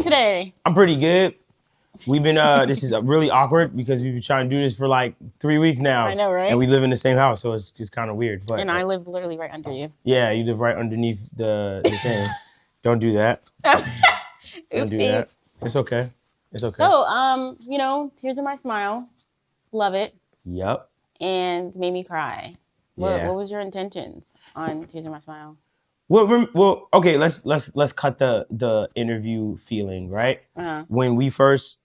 today? I'm pretty good. We've been, this is really awkward because we've been trying to do this for like 3 weeks now. I know, right? And we live in the same house, so it's just kind of weird. But, and I live literally right under you. Yeah, you live right underneath the thing. Don't do that. Don't do that. It's okay. It's okay. So, you know, Tears in My Smile. Love it. Yep. And made me cry. Yeah. What was your intentions on Tears in My Smile? Well, okay, let's cut the interview feeling, right? When we first,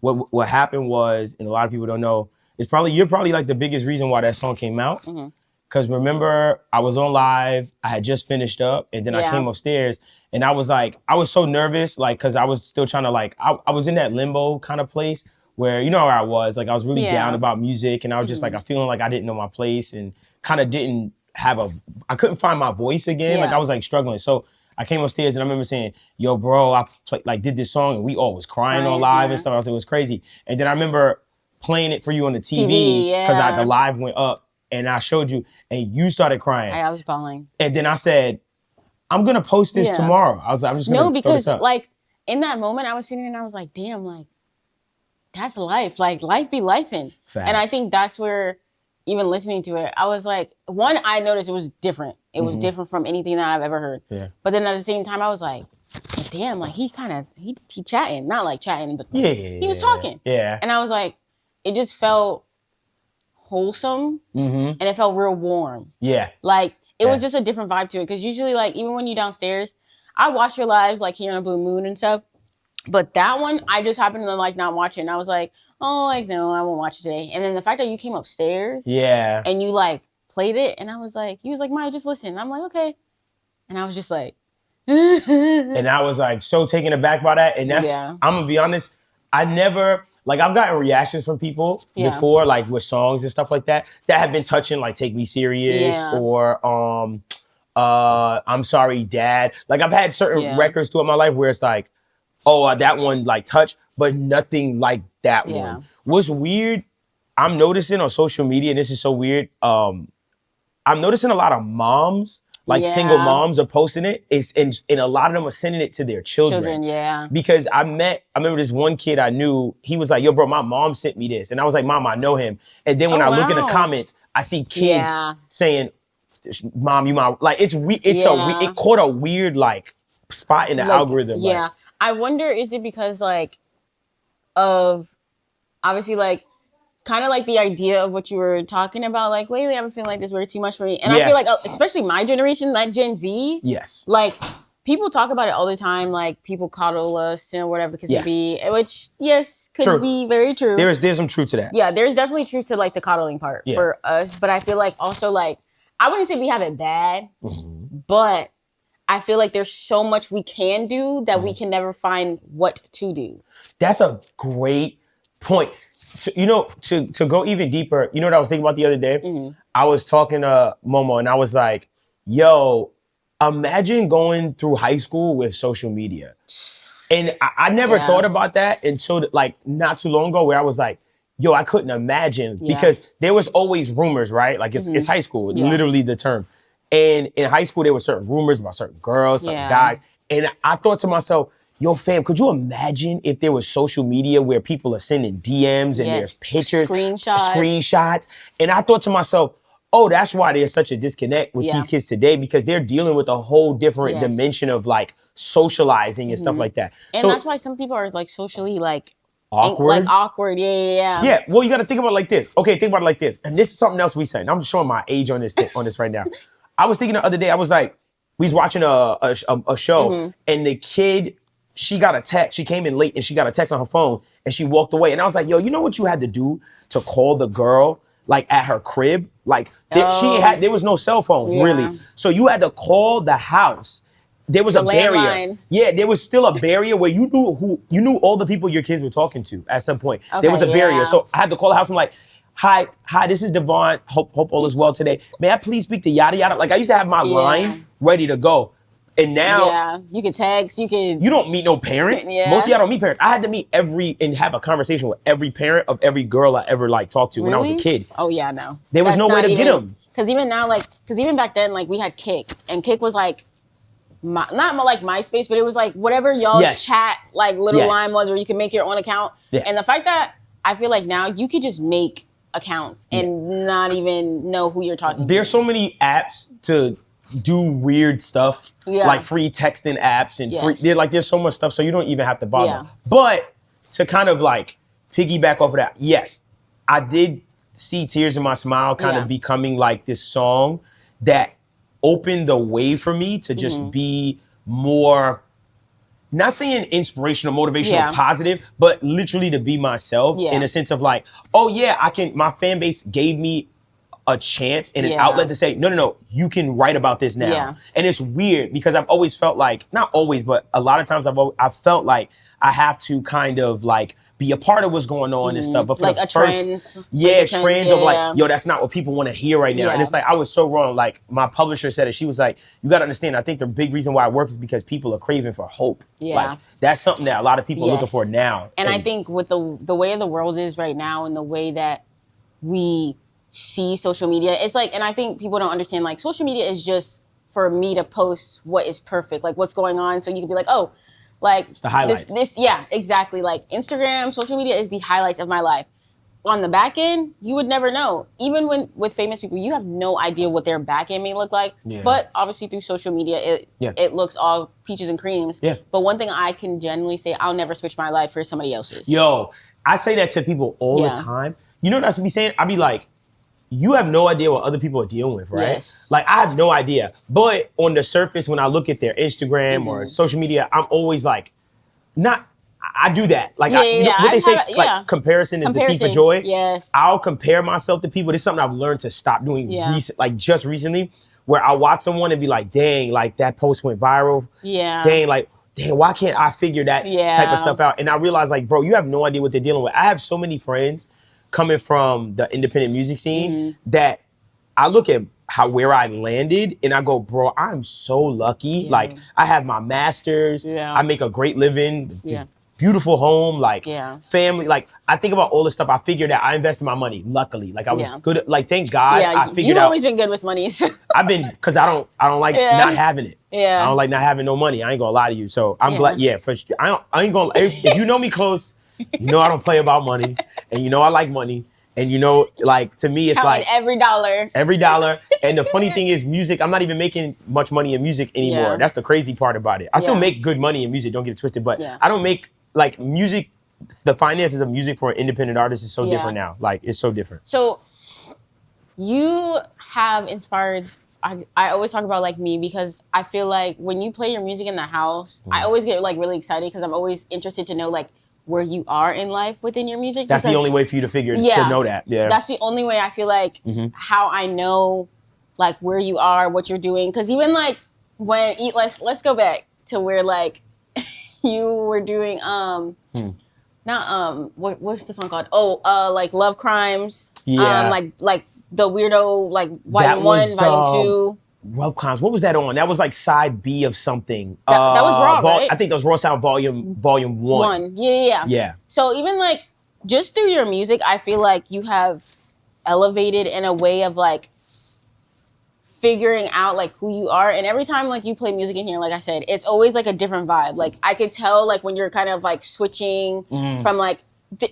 what happened was, and a lot of people don't know, you're probably like the biggest reason why that song came out. Because remember, I was on live, I had just finished up, and then I came upstairs, and I was so nervous, like, because I was still trying to, like, I was in that limbo kind of place where, you know where I was, like, I was really down about music, and I was just like, I feeling like I didn't know my place, and kind of didn't I couldn't find my voice again, like, I was, like, struggling. So I came upstairs, and I remember saying, yo, bro, I did this song, and we all was crying on live and stuff. I was like, it was crazy. And then I remember playing it for you on the TV, because the live went up, and I showed you, and you started crying. I was bawling. And then I said, I'm gonna post this tomorrow. I'm just gonna because throw this up. Like, in that moment, I was sitting there and I was like, damn, like, that's life. Like, life be lifing. And I think that's where, even listening to it, I was like, one, I noticed it was different. It was different from anything that I've ever heard. Yeah. But then at the same time, I was like, damn, like, he chatting. Not like chatting, but he was talking. Yeah. And I was like, it just felt wholesome, and it felt real warm. Yeah. Like, it was just a different vibe to it. Because usually, like, even when you're downstairs, I watch your lives, like, here on a Blue Moon and stuff. But that one, I just happened to, like, not watch it. And I was like, oh, like, no, I won't watch it today. And then the fact that you came upstairs. Yeah. And you, like, played it. And I was like, he was like, Maya, just listen. And I'm like, okay. And I was just like. And I was, like, so taken aback by that. And that's, I'm going to be honest, I never, like, I've gotten reactions from people before, like, with songs and stuff like that have been touching, like, Take Me Serious or I'm Sorry, Dad. Like, I've had certain records throughout my life where it's like, oh, that one, like, touched, but nothing like that one. What's weird, I'm noticing on social media, and this is so weird, I'm noticing a lot of moms, like single moms are posting it, and a lot of them are sending it to their children. Because I remember this one kid I knew, he was like, yo, bro, my mom sent me this. And I was like, Mom, I know him. And then when I look in the comments, I see kids saying, Mom, you my, like, it caught a weird, like, spot in the algorithm. Like. I wonder, is it because, like, of, obviously, like, kind of like the idea of what you were talking about, like, lately I've been feeling like this way too much for me. And I feel like, especially my generation, like Gen Z. Yes. Like, people talk about it all the time, like, people coddle us and whatever the case may be, which, yes, could be very true. There's some truth to that. Yeah, there's definitely truth to, like, the coddling part for us. But I feel like also, like, I wouldn't say we have it bad, but I feel like there's so much we can do that we can never find what to do. That's a great point. To go even deeper, you know what I was thinking about the other day? I was talking to Momo and I was like, yo, imagine going through high school with social media. And I never thought about that until, like, not too long ago, where I was like, yo, I couldn't imagine, because there was always rumors, right? Like, it's high school, literally the term. And in high school, there were certain rumors about certain girls, certain guys. And I thought to myself, yo, fam, could you imagine if there was social media where people are sending DMs and there's pictures, screenshots? And I thought to myself, oh, that's why there's such a disconnect with these kids today, because they're dealing with a whole different dimension of, like, socializing and stuff like that. And so, that's why some people are, like, socially, like, awkward. Yeah, well, you got to think about it like this. Okay, think about it like this. And this is something else we said. I'm showing my age on this right now. I was thinking the other day, I was like, we was watching a show, and the kid, she got a text. She came in late, and she got a text on her phone, and she walked away. And I was like, yo, you know what you had to do to call the girl, like, at her crib? Like, there was no cell phones, really. So you had to call the house. There was a barrier. Landline. Yeah, there was still a barrier where you knew all the people your kids were talking to at some point. Okay, there was a barrier. So I had to call the house. I'm like, hi, this is Devvon. Hope all is well today. May I please speak to yada yada? Like, I used to have my line ready to go. And now you can text, you don't meet no parents. Most of y'all don't meet parents. I had to meet and have a conversation with every parent of every girl I ever, like, talked to when I was a kid. Oh yeah, no. There was no way to get them. Because even now, like, even back then, like, we had Kik, and Kik was like not like MySpace, but it was like whatever y'all's chat like little line was, where you can make your own account. And the fact that I feel like now you could just make accounts and not even know who you're talking to. There's so many apps to do weird stuff, like free texting apps and free. There's so much stuff, so you don't even have to bother. But to kind of like piggyback off of that, yes, I did see Tears in My Smile kind of becoming like this song that opened the way for me to just be more, not saying inspirational, motivational, positive, but literally to be myself in a sense of like, oh yeah, my fan base gave me a chance and an outlet to say, no, you can write about this now. And it's weird because I've always felt like, not always, but a lot of times I've felt like I have to kind of like be a part of what's going on and stuff. But for like the a trend. trends of like, yo, that's not what people want to hear right now. And it's like, I was so wrong. Like my publisher said it, she was like, you got to understand, I think the big reason why it works is because people are craving for hope. Like that's something that a lot of people are looking for now. And I think with the way the world is right now and the way that we see social media, it's like, and I think people don't understand, like social media is just for me to post what is perfect, like what's going on, so you can be like, oh, like it's the highlights. This exactly, like Instagram, social media is the highlights of my life. On the back end, you would never know. Even with famous people, you have no idea what their back end may look like. But obviously through social media, it looks all peaches and creams. But one thing I can genuinely say, I'll never switch my life for somebody else's. Yo, I say that to people all the time. You know what I be saying? I be like, you have no idea what other people are dealing with, right? Yes. Like, I have no idea. But on the surface, when I look at their Instagram or social media, I'm always like, I do that. Like, what they say, like, comparison is the thief of joy. Yes. I'll compare myself to people. This is something I've learned to stop doing just recently, where I'll watch someone and be like, dang, like, that post went viral. Dang, why can't I figure that type of stuff out? And I realize, like, bro, you have no idea what they're dealing with. I have so many friends coming from the independent music scene that I look at where I landed and I go, bro, I'm so lucky. Like, I have my master's, I make a great living, just beautiful home, like family. Like, I think about all this stuff. I figured out, I invested my money, luckily. Like, I was good, like, thank God I figured out. You've always been good with money. So. I've been, because I don't like not having it. I don't like not having no money. I ain't gonna lie to you. So I'm glad, for sure. I ain't gonna, if you know me close, you know I don't play about money, and you know I like money, and you know, like, to me it's counting like every dollar. And the funny thing is, music, I'm not even making much money in music anymore. That's the crazy part about it. I still make good money in music, don't get it twisted, but I don't make, like, music, the finances of music for an independent artist is so different now. Like, it's so different. So you have inspired, I always talk about, like, me, because I feel like when you play your music in the house, I always get, like, really excited because I'm always interested to know, like, where you are in life within your music. That's the only way for you to figure, to know that. That's the only way I feel like how I know, like, where you are, what you're doing. Because even, like, when, let's go back to where, like, you were doing, what's the song called? Oh, like, Love Crimes. Like the weirdo, like, Volume 1, Volume 2. Love Crimes. What was that on? That was like side B of something. That was Raw, right? I think that was Raw Sound Volume 1. Yeah. So even, like, just through your music, I feel like you have elevated in a way of, like, figuring out, like, who you are. And every time, like, you play music in here, like I said, it's always, like, a different vibe. Like, I could tell, like, when you're kind of, like, switching from, like,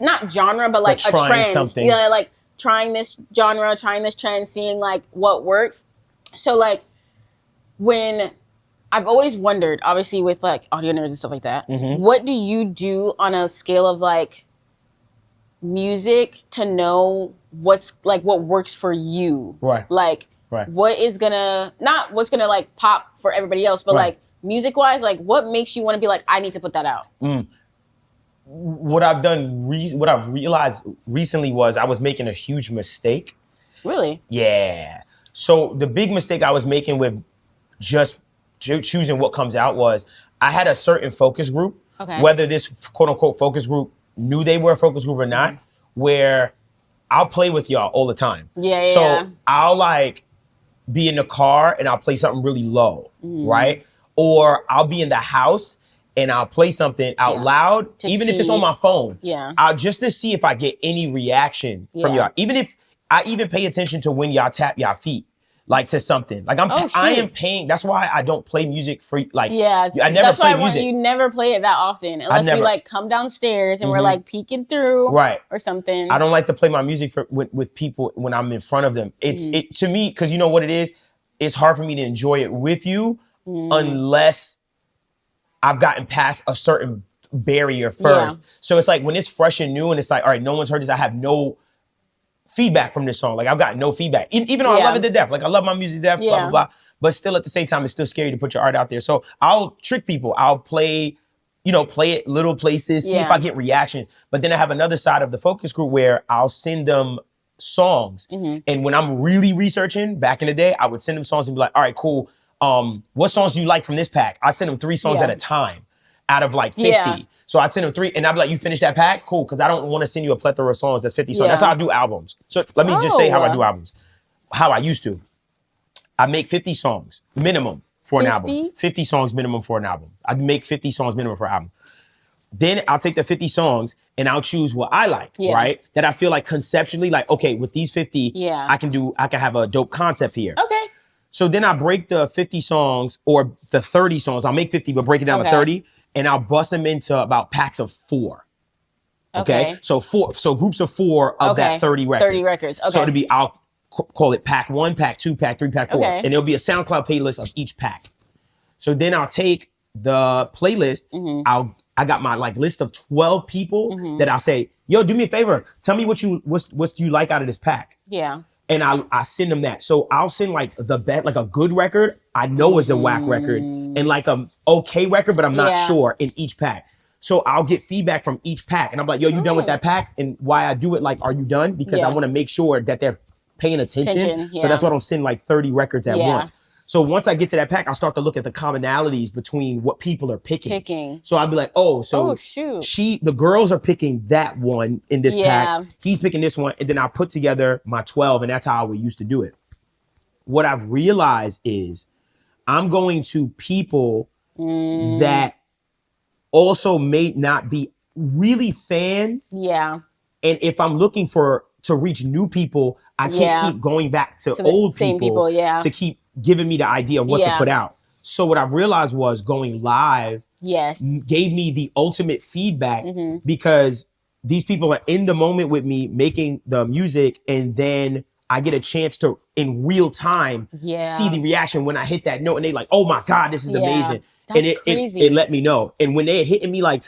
not genre, but, like, a trend. Something. Yeah, like, trying this genre, trying this trend, seeing, like, what works. So, like, when I've always wondered, obviously with, like, audio nerds and stuff like that, what do you do on a scale of, like, music to know what works for you? Right. Like, what is gonna, not what's gonna, like, pop for everybody else, but like, music-wise, like, what makes you want to be like, I need to put that out? What I've done, what I've realized recently was I was making a huge mistake. Really? Yeah. So the big mistake I was making with just choosing what comes out was I had a certain focus group, whether this quote unquote focus group knew they were a focus group or not, where I'll play with y'all all the time. So I'll, like, be in the car and I'll play something really low, right? Or I'll be in the house and I'll play something out loud, even if it's on my phone. I'll just to see if I get any reaction from y'all. Even if I even pay attention to when y'all tap y'all feet. like to something. Like I am paying. That's why I don't play music for like. Yeah, I never play music. You never play it that often unless we like come downstairs and we're like peeking through, right, or something. I don't like to play my music with people when I'm in front of them. It to me, because you know what it is. It's hard for me to enjoy it with you unless I've gotten past a certain barrier first. Yeah. So it's like when it's fresh and new and it's like, all right, no one's heard this. I have no feedback from this song. Like I've got no feedback. Even though I love it to death. Like I love my music to death, blah, blah, blah. But still at the same time, it's still scary to put your art out there. So I'll trick people. I'll play it little places, see if I get reactions. But then I have another side of the focus group where I'll send them songs. And when I'm really researching, back in the day, I would send them songs and be like, all right, cool. What songs do you like from this pack? I send them 3 songs at a time out of like 50. Yeah. So I'd send them 3 and I'd be like, you finished that pack? Cool, because I don't want to send you a plethora of songs that's 50 songs. That's how I do albums. So let me just say how I do albums. How I used to. I make 50 songs minimum for an album. 50 songs minimum for an album. I'd make 50 songs minimum for an album. Then I'll take the 50 songs and I'll choose what I like, right? That I feel like conceptually, like, okay, with these 50, I can have a dope concept here. Okay. So then I break the 50 songs or the 30 songs. I'll make 50, but break it down to 30. And I'll bust them into about packs of 4. Okay. So groups of 4 of that 30 records. 30 records. Okay. So it'll be, I'll call it pack 1, pack 2, pack 3, pack 4. Okay. And it'll be a SoundCloud playlist of each pack. So then I'll take the playlist. I got my like list of 12 people that I'll say, yo, do me a favor. Tell me what you like out of this pack. Yeah. And I send them that. So I'll send like the bet, like a good record I know is a whack record, and like a okay record, but I'm not sure in each pack. So I'll get feedback from each pack, and I'm like, yo, you done with that pack? And why I do it, like, are you done? Because I want to make sure that they're paying attention. So that's why I don't send like 30 records at once. So once I get to that pack, I'll start to look at the commonalities between what people are picking. So I'll be like, the girls are picking that one in this pack. He's picking this one. And then I'll put together my 12. And that's how we used to do it. What I've realized is I'm going to people that also may not be really fans. Yeah. And if I'm looking to reach new people, I can't keep going back to old people to keep giving me the idea of what to put out. So what I realized was going live gave me the ultimate feedback because these people are in the moment with me making the music, and then I get a chance to, in real time, see the reaction when I hit that note, and they like, oh my God, this is amazing. That's and it let me know. And when they're hitting me like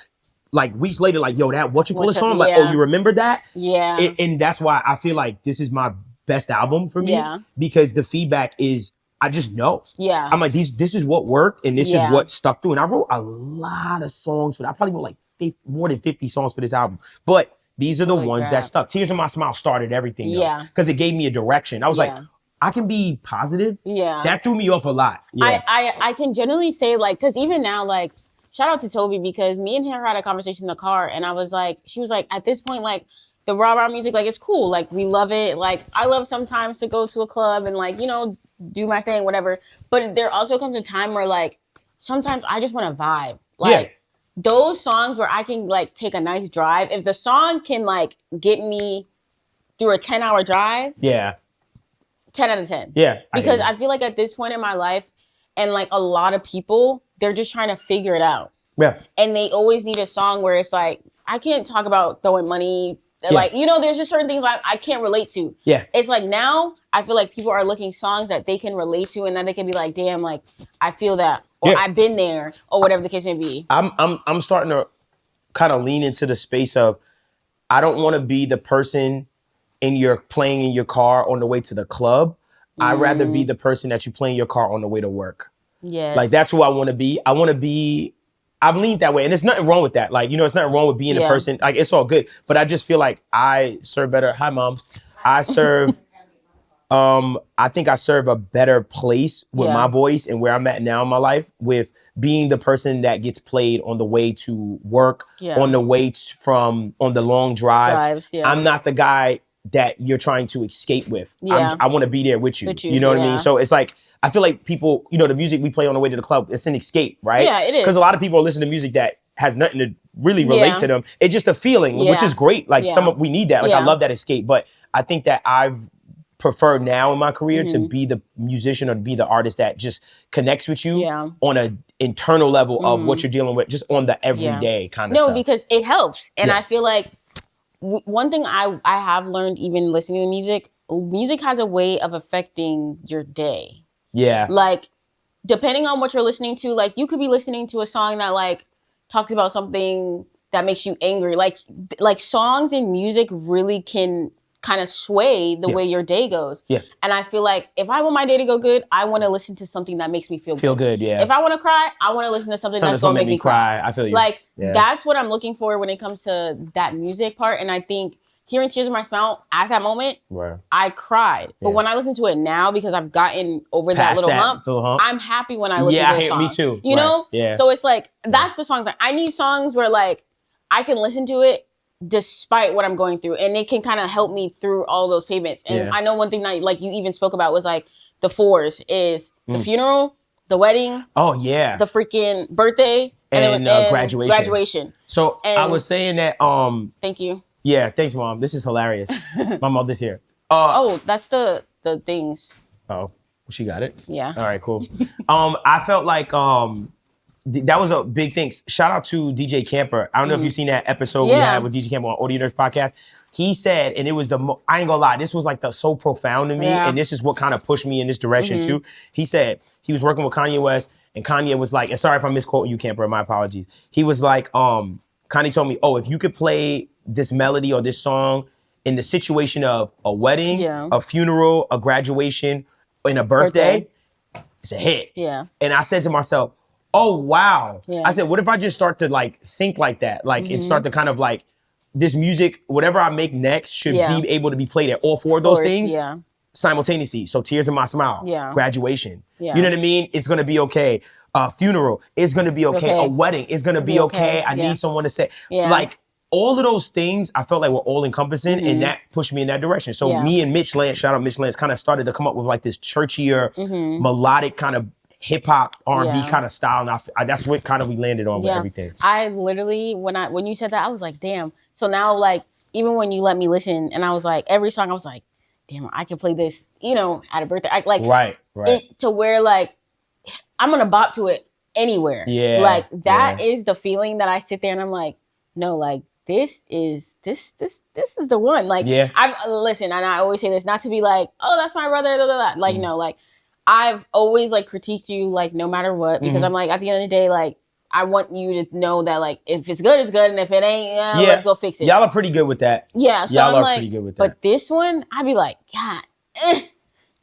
weeks later, like, yo, that what you call a song? Like, oh, you remember that? Yeah. And that's why I feel like this is my best album for me, because the feedback is, I just know. Yeah. I'm like, this is what worked, and this is what stuck through. And I wrote a lot of songs for that. I probably wrote like more than 50 songs for this album. But these are the ones that stuck. Tears in My Smile started everything. Yeah. Because it gave me a direction. I was like, I can be positive. Yeah. That threw me off a lot. Yeah. I can generally say, like, because even now, like, shout out to Toby, because me and her had a conversation in the car, and I was like, she was like, at this point, like, the rah-rah music, like, it's cool. Like, we love it. Like, I love sometimes to go to a club and, like, you know, do my thing, whatever. But there also comes a time where, like, sometimes I just want to vibe. Like, those songs where I can, like, take a nice drive. If the song can, like, get me through a 10-hour drive. Yeah. 10 out of 10. Yeah. Because I feel like at this point in my life, and, like, a lot of people, they're just trying to figure it out. Yeah. And they always need a song where it's like, I can't talk about throwing money. Like, you know, there's just certain things I can't relate to. Yeah. It's like now I feel like people are looking songs that they can relate to, and then they can be like, damn, like, I feel that, or I've been there, or whatever the case may be. I'm starting to kind of lean into the space of, I don't want to be the person playing in your car on the way to the club. I'd rather be the person that you play in your car on the way to work. Yeah. Like, that's who I want to be. I've leaned that way, and there's nothing wrong with that. Like, you know, it's nothing wrong with being a person. Like, it's all good. But I just feel like I serve better. Hi, Mom. I serve, I think I serve a better place with my voice and where I'm at now in my life, with being the person that gets played on the way to work, on the way on the long drive. I'm not the guy that you're trying to escape with. I want to be there with you. You know what I mean? So it's like, I feel like people, you know, the music we play on the way to the club, it's an escape, right? Yeah, it is. Because a lot of people listen to music that has nothing to really relate to them. It's just a feeling, which is great. Like, we need that. Like, I love that escape. But I think that I've prefer now in my career to be the musician or to be the artist that just connects with you on an internal level of what you're dealing with, just on the everyday kind of stuff. No, because it helps. And I feel like one thing I have learned even listening to music has a way of affecting your day. Yeah. Like, depending on what you're listening to, like, you could be listening to a song that, like, talks about something that makes you angry. Like songs and music really can kind of sway the way your day goes. Yeah. And I feel like if I want my day to go good, I want to listen to something that makes me feel good. Yeah. If I want to cry, I want to listen to something that's going to make me cry. I feel you. Like, that's what I'm looking for when it comes to that music part. And I think hearing Tears in My Smile at that moment, I cried. But when I listen to it now, because I've gotten over that little hump, I'm happy when I listen to the song. Me too. You know? Yeah. So it's like, that's the songs. I need songs where, like, I can listen to it despite what I'm going through, and it can kind of help me through all those pavements. And I know one thing that, like, you even spoke about was, like, the 4s is the funeral, the wedding, the freaking birthday, and graduation. So I was saying that thank you. Yeah, thanks, Mom. This is hilarious. My mother's here. That's the things. Oh, she got it? Yeah. All right, cool. I felt like that was a big thing. Shout out to DJ Camper. I don't know if you've seen that episode we had with DJ Camper on Audio Nerds podcast. He said, and it was I ain't gonna lie, this was like so profound to me, and this is what kind of pushed me in this direction too. He said he was working with Kanye West, and Kanye was like, and sorry if I'm misquoting you, Camper, my apologies. He was like, Kanye told me, if you could play this melody or this song in the situation of a wedding, a funeral, a graduation, and a birthday, it's a hit. Yeah. And I said to myself, oh, wow. Yeah. I said, what if I just start to, like, think like that? Like, and start to kind of, like, this music, whatever I make next should be able to be played at all 4 of those things simultaneously. So Tears in My Smile, graduation. You know what I mean? It's going to be okay. Funeral, it's going to be okay. A wedding, it's going to be okay. I need someone to say, like, all of those things I felt like were all encompassing, and that pushed me in that direction. So me and Mitch Lance, shout out Mitch Lance, kind of started to come up with, like, this churchier, melodic kind of hip hop, R&B kind of style, and that's what kind of we landed on with everything. I literally, when you said that, I was like, damn. So now, like, even when you let me listen, and I was like, every song, I was like, damn, I can play this, at a birthday. Right. It, to where, like, I'm gonna bop to it anywhere. Yeah. Like, that is the feeling that I sit there and I'm like, no, like, this is the one. Like, listen, and I always say this, not to be like, oh, that's my brother, blah, blah, blah. Like, no, like, I've always, like, critiqued you, like, no matter what, because I'm like, at the end of the day, like, I want you to know that, like, if it's good, it's good, and if it ain't, let's go fix it. Y'all are pretty good with that. Yeah, so y'all I'm are like, pretty good with that. But this one, I'd be like, God,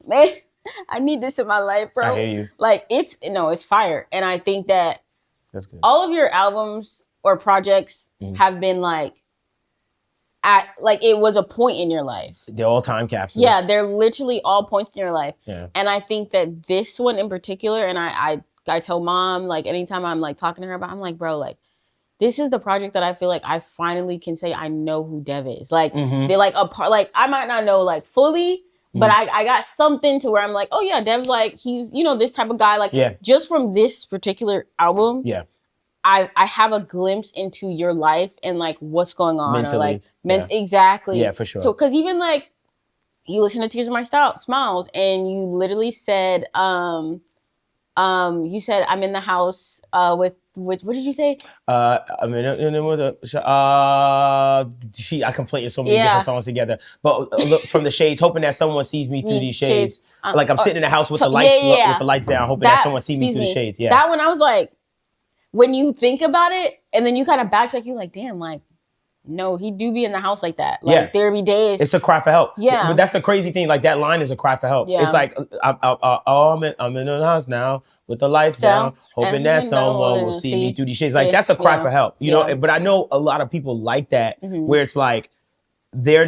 man, I need this in my life, bro. I hear you. Like, it's fire. And I think that that's good. All of your albums or projects have been, like, it was a point in your life. They're all time capsules. Yeah, they're literally all points in your life. Yeah. And I think that this one in particular, and I tell Mom, like, anytime I'm, like, talking to her about it, I'm like, bro, like, this is the project that I feel like I finally can say I know who Dev is. Like, they're, like, a part, like, I might not know, like, fully, but I got something to where I'm like, oh, yeah, Dev's, like, he's, this type of guy. Like, just from this particular album, I have a glimpse into your life and, like, what's going on. Mentally. Or, like, exactly. Yeah, for sure. So, because even, like, you listen to Tears in My Smiles, and you literally said, you said, I'm in the house with what did you say? I mean, I conflated so many different songs together. But look, from the shades, hoping that someone sees me through these shades. Like, I'm sitting in the house with the lights with the lights down, hoping that someone sees me through the shades. Yeah. That one, I was like, when you think about it, and then you kind of backtrack, you're like, damn, like, no, he do be in the house like that. Like, there be days. It's a cry for help. Yeah. But that's the crazy thing. Like, that line is a cry for help. Yeah. It's like, I'm in the house now with the lights down, hoping that someone will see me through these shades. Like, that's a cry for help. You know, but I know a lot of people like that, where it's like, they're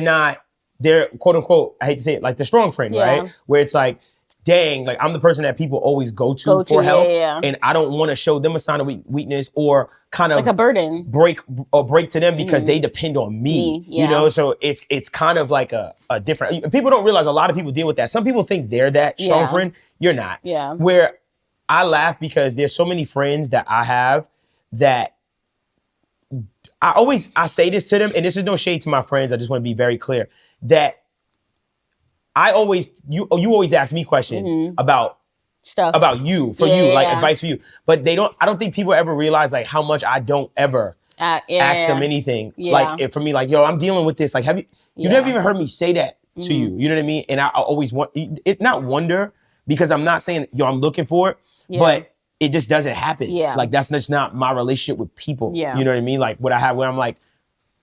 quote unquote, I hate to say it, like the strong friend, right? Where it's like, dang, like, I'm the person that people always go to for help. And I don't want to show them a sign of weakness or kind of like a burden, break to them because they depend on me. You know, so it's kind of like a different, people don't realize a lot of people deal with that. Some people think they're that strong friend. You're not. Yeah. Where I laugh because there's so many friends that I have that I say this to them, and this is no shade to my friends. I just want to be very clear that you always ask me questions about stuff about you, for you, like advice for you. But I don't think people ever realize like how much I don't ever ask them anything. Like for me, like, yo, I'm dealing with this. Like, you never even heard me say that to you. You know what I mean? And I always want it, not wonder, because I'm not saying, yo, I'm looking for it, but it just doesn't happen. Like, that's just not my relationship with people. You know what I mean? Like, what I have, where I'm like,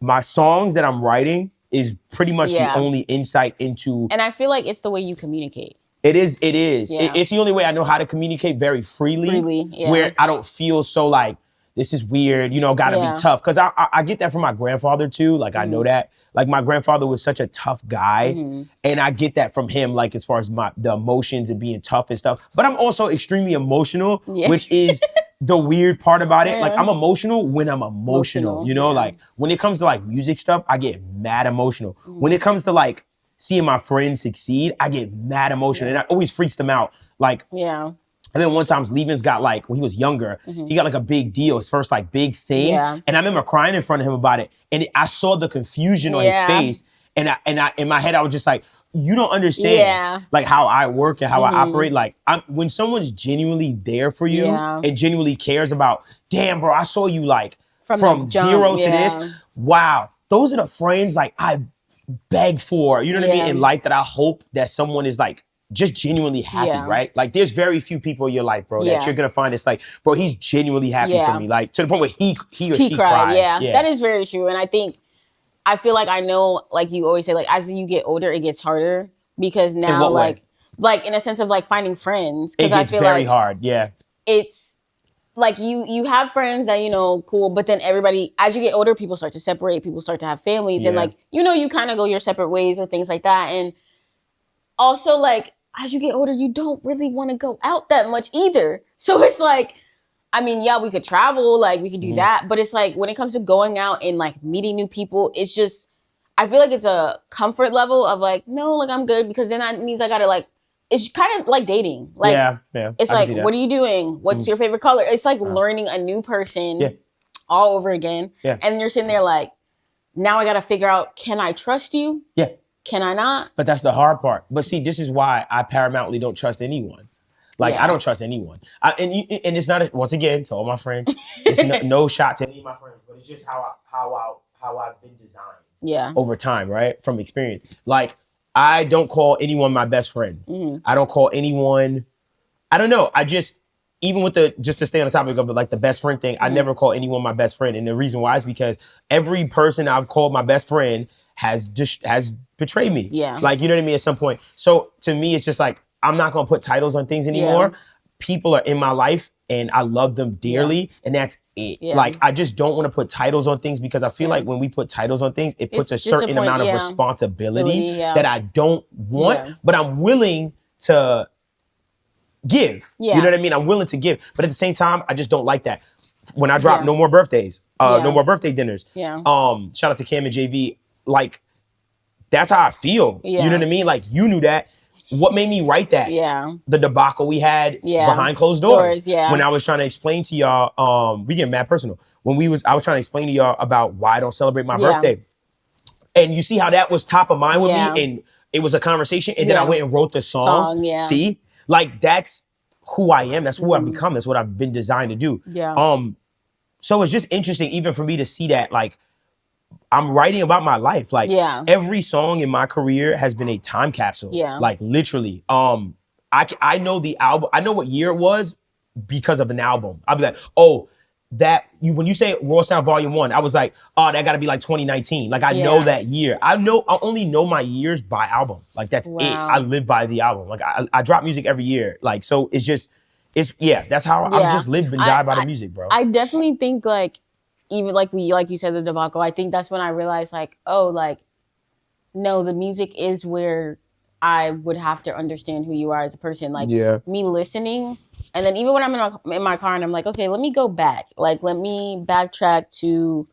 my songs that I'm writing is pretty much the only insight into. And I feel like it's the way you communicate. It is. It's the only way I know how to communicate very freely, where I don't feel so like, this is weird, you know, gotta be tough. Cause I get that from my grandfather too. Like, I know that. Like, my grandfather was such a tough guy. And I get that from him, like, as far as the emotions and being tough and stuff. But I'm also extremely emotional, which is the weird part about it. Like, I'm emotional when I'm emotional, you know? Like, when it comes to like music stuff, I get mad emotional. When it comes to like seeing my friends succeed, I get mad emotional, and it always freaks them out. Like, and then one time, Levens got like, when he was younger, he got like a big deal, his first like big thing, and I remember crying in front of him about it, and I saw the confusion on his face, and I in my head I was just like, you don't understand like how I work and how I operate. Like, when someone's genuinely there for you and genuinely cares about, damn, bro, I saw you like from zero to this. Wow, those are the friends like I beg for, you know what I mean, in life, that I hope that someone is like just genuinely happy, right? Like, there's very few people in your life, bro, that you're gonna find it's like, bro, he's genuinely happy for me, like to the point where he or she cries. That is very true. And I feel like I know, like you always say, like, as you get older, it gets harder, because now like in a sense of like finding friends, because I feel very hard. It's like you have friends that, you know, cool, but then everybody, as you get older, people start to separate, people start to have families, and like, you know, you kind of go your separate ways or things like that. And also, like, as you get older, you don't really want to go out that much either. So it's like, I mean, yeah, we could travel, like we could do that, but it's like, when it comes to going out and like meeting new people, it's just, I feel like it's a comfort level of like, no, like I'm good, because then that means I gotta like, it's kind of like dating. Like, it's like, what are you doing? What's your favorite color? It's like learning a new person all over again. And you're sitting there like, now I got to figure out, can I trust you? Can I not? But that's the hard part. But see, this is why I paramountly don't trust anyone. Like, I don't trust anyone. And it's not, once again, to all my friends, it's no shot to any of my friends, but it's just how I've been designed over time, right? From experience. Like, I don't call anyone my best friend. I don't call anyone, I don't know. I just, even with just to stay on the topic of like the best friend thing, I never call anyone my best friend. And the reason why is because every person I've called my best friend has betrayed me. Like, you know what I mean? At some point. So to me, it's just like, I'm not going to put titles on things anymore. People are in my life and I love them dearly, and that's it. Like, I just don't want to put titles on things, because I feel like when we put titles on things, it puts a certain amount of responsibility that I don't want, but I'm willing to give. You know what I mean? I'm willing to give, but at the same time, I just don't like that. When I drop No More Birthdays, No More Birthday Dinners, shout out to Cam and JV, like, that's how I feel. You know what I mean? Like, you knew that. What made me write that? The debacle we had behind closed doors. When I was trying to explain to y'all, we get mad personal. I was trying to explain to y'all about why I don't celebrate my birthday. And you see how that was top of mind with me, and it was a conversation, and then I went and wrote the song. See? Like, that's who I am. That's who I've become. That's what I've been designed to do. So it's just interesting even for me to see that, like, I'm writing about my life. Like, every song in my career has been a time capsule. Like, literally. I know the album. I know what year it was because of an album. I'll be like, oh, when you say Raw Sound Volume 1, I was like, oh, that got to be like 2019. Like, I know that year. I only know my years by album. Like, that's it. I live by the album. Like, I drop music every year. Like, so it's just, that's how I'm just live and die by the music, bro. I definitely think, like, even like you said, the debacle, I think that's when I realized, like, oh, like, no, the music is where I would have to understand who you are as a person. Like, me listening, and then even when I'm in my car and I'm like, okay, let me go back. Like, let me backtrack to,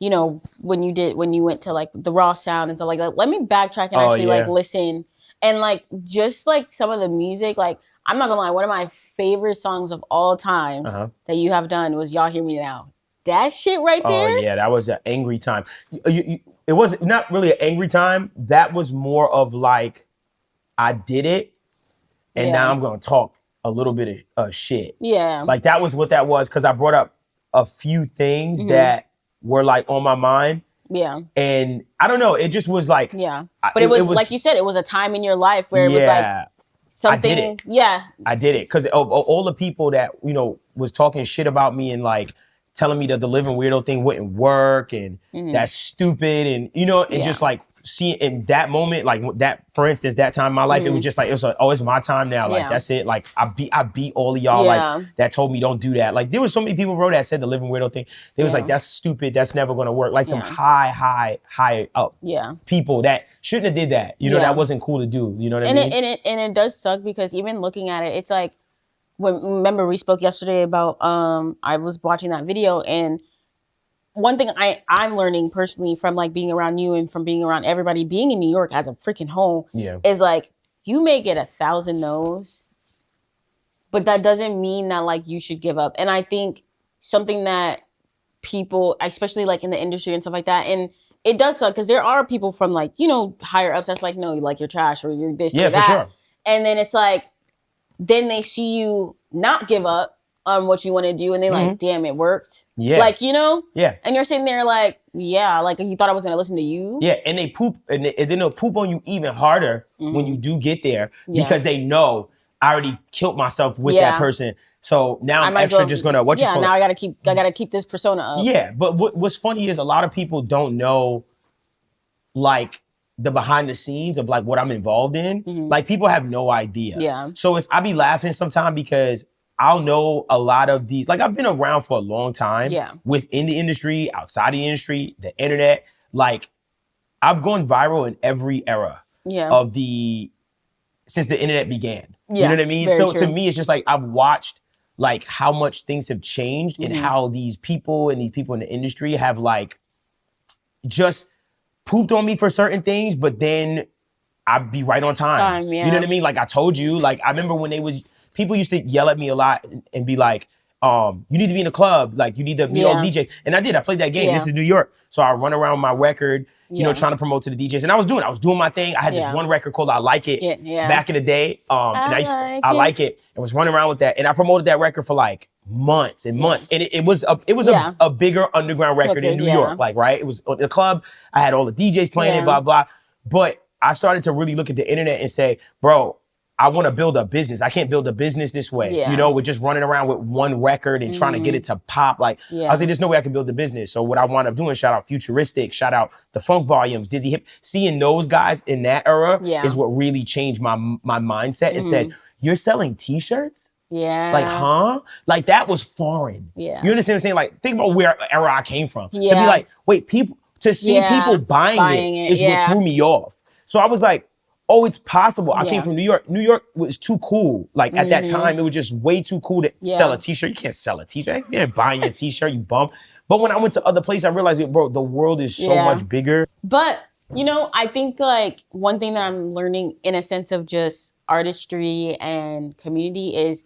you know, when you went to like the raw sound and stuff like that. Let me backtrack and actually like listen. And like, just like some of the music, like, I'm not gonna lie, one of my favorite songs of all times that you have done was Y'all Hear Me Now. That shit right there. Oh yeah, that was an angry time. It was not really an angry time. That was more of like, I did it, and now I'm gonna talk a little bit of shit. Yeah. Like that was what that was, because I brought up a few things that were like on my mind. Yeah. And I don't know, it just was like, but it was like you said, it was a time in your life where it was like something. I did it. I did it because all the people that, you know, was talking shit about me and like telling me that the living weirdo thing wouldn't work and that's stupid, and you know, and just like seeing in that moment, like that, for instance, that time in my life, it was just like, it was like, oh, it's my time now. Like that's it. Like I beat all of y'all like that told me don't do that. Like there was so many people wrote that said the living weirdo thing. They was like, that's stupid. That's never gonna work. Like some high up people that shouldn't have did that. You know, that wasn't cool to do. You know what I mean? And it does suck because even looking at it, it's like, remember we spoke yesterday about I was watching that video, and one thing I'm learning personally from like being around you and from being around everybody, being in New York as a freaking home, is like you may get 1,000 no's, but that doesn't mean that like you should give up. And I think something that people, especially like in the industry and stuff like that, and it does suck because there are people from like, you know, higher ups that's like, no, like you're trash or you're this or that. For sure. And then it's like, then they see you not give up on what you want to do, and they like, damn, it worked. Yeah. Like, you know? Yeah. And you're sitting there like, yeah, like you thought I was going to listen to you. Yeah, and they poop, and then they'll poop on you even harder when you do get there because they know I already killed myself with that person. So now I'm extra just going to, now I got to keep this persona up. Yeah, but what's funny is a lot of people don't know, like, the behind the scenes of like what I'm involved in. Like people have no idea. Yeah. So I be laughing sometimes because I'll know a lot of these, like I've been around for a long time within the industry, outside the industry, the internet. Like I've gone viral in every era of since the internet began. You know what I mean? So to me, it's just like I've watched like how much things have changed and how these people in the industry have like just pooped on me for certain things, but then I'd be right on time. You know what I mean? Like I told you, like I remember when people used to yell at me a lot and be like, you need to be in a club, like you need to meet all the DJs. And I did, I played that game. This is New York. So I run around my record, you know, trying to promote to the DJs. And I was doing my thing. I had this one record called I Like It back in the day. I Like It. I was running around with that. And I promoted that record for like months and months. And it was a bigger underground record in New York. Like, right? It was in the club. I had all the DJs playing it, blah, blah. But I started to really look at the internet and say, bro, I want to build a business. I can't build a business this way. You know, we're just running around with one record and trying to get it to pop. Like, I was like, there's no way I can build a business. So what I wound up doing, shout out Futuristic, shout out the Funk Volumes, Dizzy Hip, seeing those guys in that era is what really changed my mindset and said, you're selling t-shirts? Yeah. Like, huh? Like that was foreign. Yeah. You understand what I'm saying? Like, think about where era I came from. To be like, wait, people buying it is what threw me off. So I was like, oh, it's possible. I came from New York. New York was too cool. Like at that time, it was just way too cool to sell a t-shirt. You can't sell a t-shirt. You ain't buying a t-shirt, you bum. But when I went to other places, I realized, bro, the world is so much bigger. But, you know, I think like one thing that I'm learning in a sense of just artistry and community is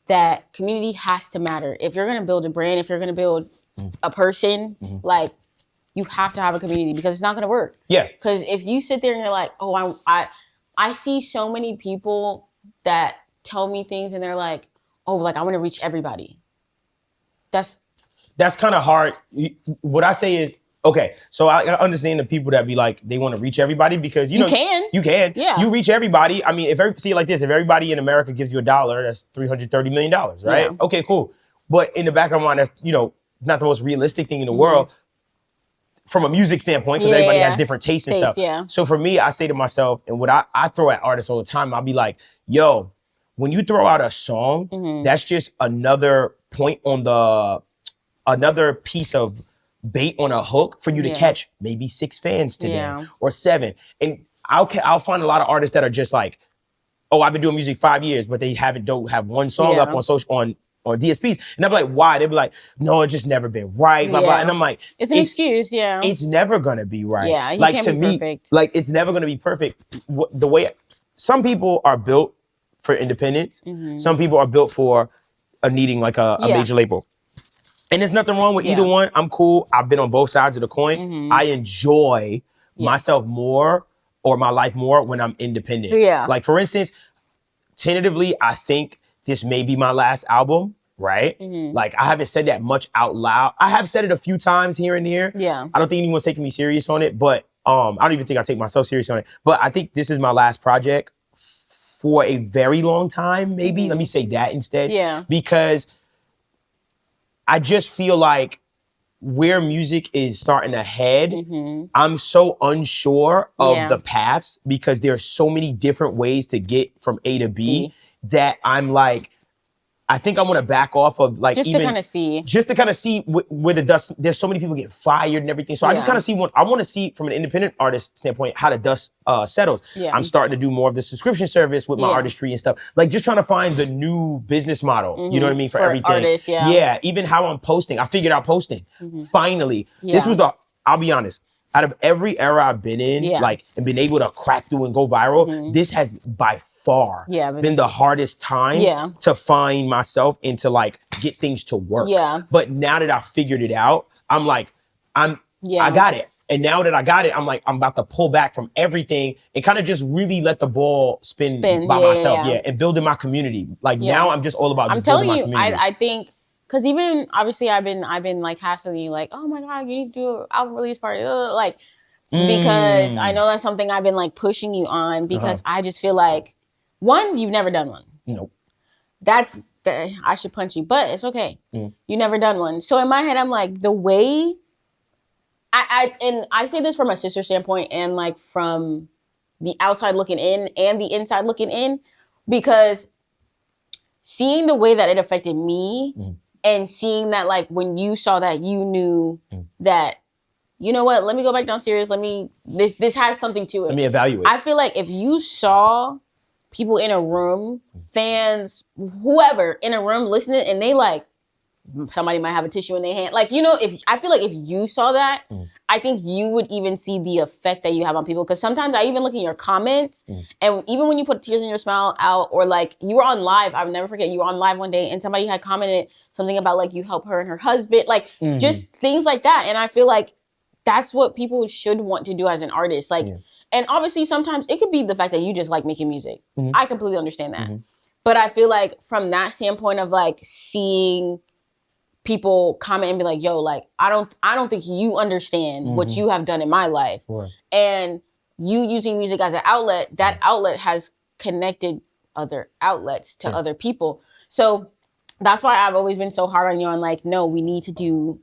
that community has to matter. If you're going to build a brand, if you're going to build a person, like, you have to have a community because it's not going to work. Yeah. Because if you sit there and you're like, oh, I see so many people that tell me things and they're like, oh, like I want to reach everybody. That's kind of hard. What I say is, okay, so I understand the people that be like, they want to reach everybody because, you know. You can. Yeah. You reach everybody. I mean, see it like this, if everybody in America gives you $1, that's $330 million, right? Yeah. Okay, cool. But in the back of my mind, that's, you know, not the most realistic thing in the world. From a music standpoint, because everybody has different tastes and stuff. Yeah. So for me, I say to myself, and what I throw at artists all the time, I'll be like, yo, when you throw out a song, that's just another point on another piece of bait on a hook for you to catch maybe 6 fans today or 7. And I'll find a lot of artists that are just like, oh, I've been doing music 5 years, but they don't have one song up on social on DSPs. And I'm like, why? They'd be like, no, it's just never been right, blah, blah. And I'm like, it's an excuse, It's never gonna be right. Yeah, you like can't to be me, perfect. Like it's never gonna be perfect. The way some people are built for independence, some people are built for needing like a major label. And there's nothing wrong with either one. I'm cool. I've been on both sides of the coin. I enjoy myself more or my life more when I'm independent. Yeah. Like for instance, tentatively, I think this may be my last album, right? Like I haven't said that much out loud. I have said it a few times here and there. Yeah. I don't think anyone's taking me serious on it, but I don't even think I take myself serious on it. But I think this is my last project for a very long time, maybe. Let me say that instead. Yeah. Because I just feel like where music is starting to head, I'm so unsure of the paths because there are so many different ways to get from A to B that I'm like, I think I want to back off of like just even to kind of see, where the dust. There's so many people getting fired and everything. So I just kind of see I want to see from an independent artist standpoint how the dust settles. I'm starting to do more of the subscription service with my artistry and stuff. Like just trying to find the new business model. You know what I mean for everything. Artists, yeah. Even how I'm posting. I figured out posting. Finally, this was I'll be honest. Out of every era I've been in, like, and been able to crack through and go viral, this has by far been the hardest time to find myself and to like get things to work. But now that I figured it out, I'm like, I got it. And now that I got it, I'm like, I'm about to pull back from everything and kind of just really let the ball spin by myself. And building my community. Like now I'm just all about just building my community. I think, because even obviously I've been like constantly like, oh my God, you need to do an album release party, like, because I know that's something I've been like pushing you on because I just feel like, one, you've never done one. Nope. I should punch you, but it's okay. You never done one. So in my head, I'm like, the way and I say this from a sister standpoint and like from the outside looking in and the inside looking in, because seeing the way that it affected me and seeing that like when you saw that, you knew that, you know what, let me go back downstairs. This has something to it. Let me evaluate. I feel like if you saw people in a room, fans, whoever in a room listening, and they like, somebody might have a tissue in their hand. Like, you know, I feel like if you saw that, I think you would even see the effect that you have on people. Because sometimes I even look in your comments, and even when you put Tears in Your Smile out, or like you were on live, I'll never forget, you were on live one day and somebody had commented something about like you help her and her husband, like just things like that. And I feel like that's what people should want to do as an artist. Like, and obviously sometimes it could be the fact that you just like making music. I completely understand that. But I feel like from that standpoint of like seeing people comment and be like, yo, like, I don't think you understand what you have done in my life. And you using music as an outlet, that outlet has connected other outlets to other people. So that's why I've always been so hard on you on like, no, we need to do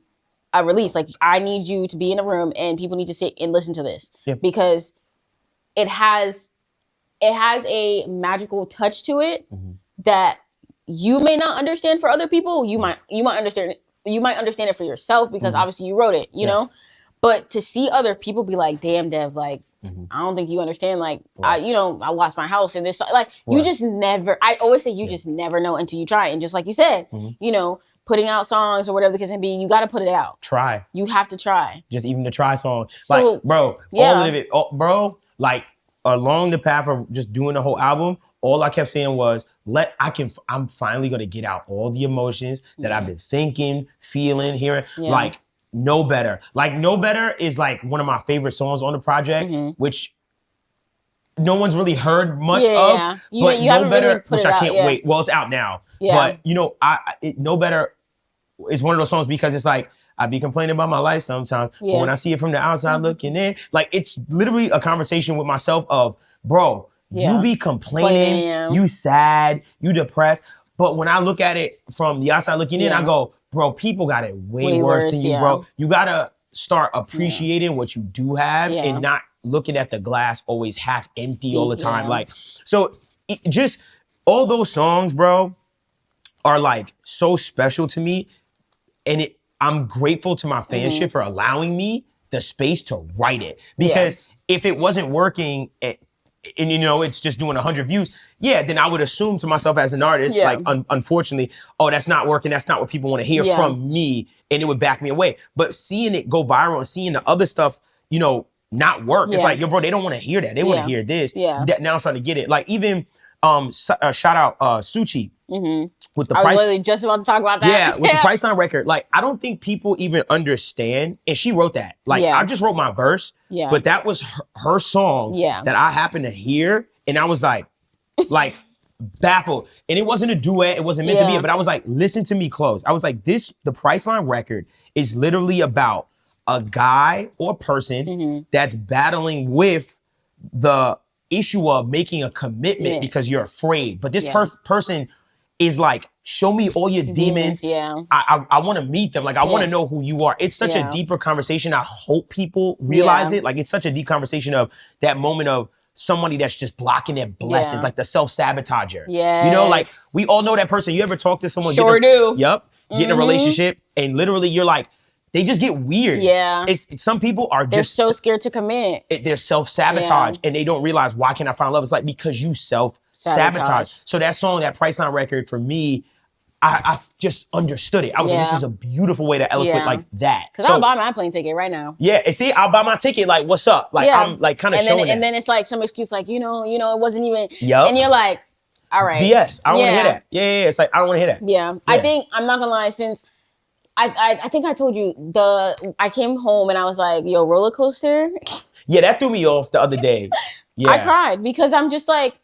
a release. Like, I need you to be in a room and people need to sit and listen to this because it has a magical touch to it that you may not understand for other people. You might understand it for yourself because obviously you wrote it, you know? But to see other people be like, damn, Dev, like, I don't think you understand. Like, I lost my house and this, like, you just never, I always say you just never know until you try. And just like you said, you know, putting out songs or whatever the case may be, you got to put it out. Try. You have to try. Just even the try song. So, like, bro, all of it, bro, like, along the path of just doing the whole album, all I kept saying was, I'm finally gonna get out all the emotions that I've been thinking, feeling, hearing. Like, Know Better. Like, Know Better is like one of my favorite songs on the project, which no one's really heard much of. But you Know Better, really which I can't wait. Well, it's out now. But you know, Know Better is one of those songs because it's like, I be complaining about my life sometimes, but when I see it from the outside looking in, like, it's literally a conversation with myself of, bro, you be complaining, you sad, you depressed. But when I look at it from the outside looking in, I go, bro, people got it way worse than you, bro. You gotta start appreciating what you do have and not looking at the glass always half empty all the time. Like, so just all those songs, bro, are like so special to me. And I'm grateful to my fanship for allowing me the space to write it. Because if it wasn't working and you know, it's just doing 100 views, then I would assume to myself as an artist, like, unfortunately, oh, that's not working. That's not what people want to hear from me. And it would back me away. But seeing it go viral and seeing the other stuff, you know, not work. It's like, yo, bro, they don't want to hear that. They want to hear this. That now I'm starting to get it. Like, even shout out Suchi. with the I was price, literally just about to talk about that. Yeah, with the Priceline record, like I don't think people even understand. And she wrote that. Like I just wrote my verse, but that was her song that I happened to hear, and I was like baffled. And it wasn't a duet. It wasn't meant to be. But I was like, listen to me close. I was like, the Priceline record is literally about a guy or person that's battling with the issue of making a commitment because you're afraid. But this person is like, show me all your demons. I want to meet them. Like, I want to know who you are. It's such a deeper conversation. I hope people realize it. Like, it's such a deep conversation of that moment of somebody that's just blocking their blessings, like the self-sabotager. You know, like we all know that person. You ever talk to someone? Sure do. Yep. Get in a relationship and literally you're like, they just get weird. It's some people are they're just so scared to commit. They're self-sabotage and they don't realize, why can't I find love? It's like, because you self-sabotage. So that song, that Priceline record, for me, I just understood it. I was like, this is a beautiful way to eloquent like that. Because I'll buy my plane ticket right now. Yeah, and see, I'll buy my ticket, like, what's up? Like, I'm like kind of showing And then it's like some excuse like, you know, it wasn't even, and you're like, all right. BS, I don't want to hear that. Yeah, it's like, I don't want to hear that. Yeah, I think, I'm not gonna lie, since, I think I told you, I came home and I was like, yo, roller coaster? Yeah, that threw me off the other day. Yeah. I cried because I'm just like,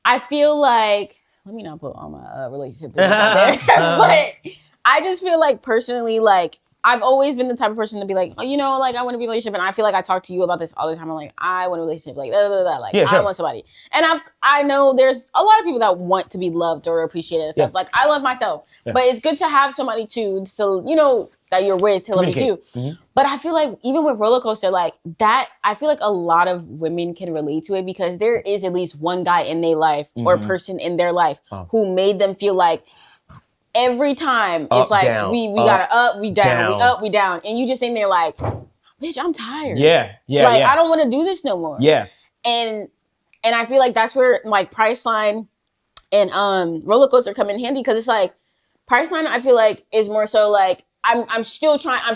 I feel like, let me not put all my relationship things out there. But I just feel like personally, like I've always been the type of person to be like, oh, you know, like I want to be in a relationship. And I feel like I talk to you about this all the time. I'm like, I want a relationship, like, like I want somebody. And I know there's a lot of people that want to be loved or appreciated and stuff. Like I love myself, but it's good to have somebody too. So, you know, that you're with to love you too. But I feel like even with roller coaster, like that, I feel like a lot of women can relate to it because there is at least one guy in their life or person in their life who made them feel like every time it's like down, we gotta up, we down, we up, we down. And you just in there like, bitch, I'm tired. Like I don't want to do this no more. And I feel like that's where like Priceline and roller coaster come in handy because it's like Priceline I feel like is more so like I'm still trying.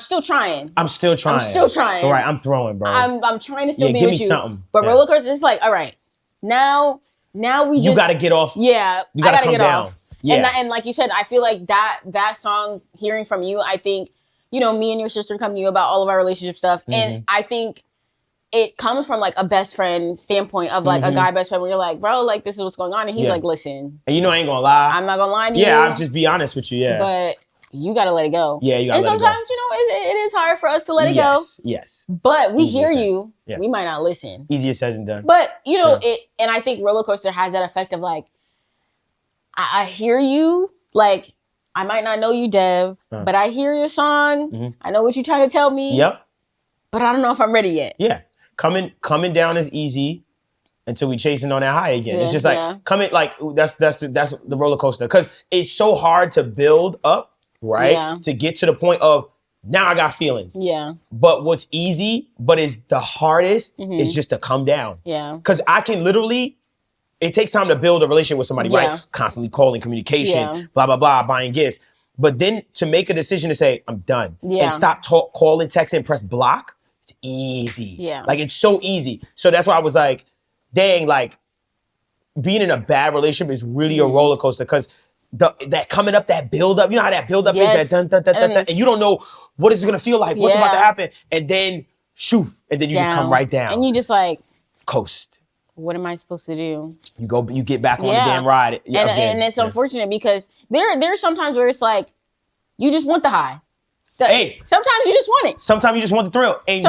All right, I'm throwing, bro. I'm trying to still be give with me you. Something. But roller coaster, it's like, all right, now we just, you gotta get off. Yeah, you gotta come get down. Off. Yeah. And like you said, I feel like that song, hearing from you, I think, you know, me and your sister come to you about all of our relationship stuff, and I think it comes from like a best friend standpoint of like a guy best friend where you're like, bro, like this is what's going on, and he's like, listen, and you know I ain't gonna lie. I'm not gonna lie to you. Yeah, I'll just be honest with you. Yeah, but you gotta let it go. Yeah, you gotta let it go. And sometimes, you know, it is hard for us to let it go. Yes. But we hear you. Yeah. We might not listen. Easier said than done. But, you know, and I think roller coaster has that effect of like, I hear you. Like, I might not know you, Dev, but I hear your song. I know what you're trying to tell me. Yep. But I don't know if I'm ready yet. Yeah. Coming down is easy until we chasing on that high again. It's just like coming, like that's the roller coaster, because it's so hard to build up, right? To get to the point of now I got feelings. Yeah. But what's easy, but is the hardest, is just to come down. Yeah. Because I can literally, it takes time to build a relationship with somebody, right? Constantly calling, communication, blah blah blah, buying gifts. But then to make a decision to say I'm done and stop calling, texting, press block. It's easy. Yeah. Like it's so easy. So that's why I was like, dang, like being in a bad relationship is really a roller coaster, because that coming up, that build up, you know how that build up is, that dun, dun, dun, dun, dun, and you don't know what is gonna feel like, what's about to happen, and then shoof, and then you just come right down. And you just like coast. What am I supposed to do? You get back on the damn ride. And it's unfortunate because there's sometimes where it's like, you just want the high. Sometimes you just want it. Sometimes you just want the thrill. And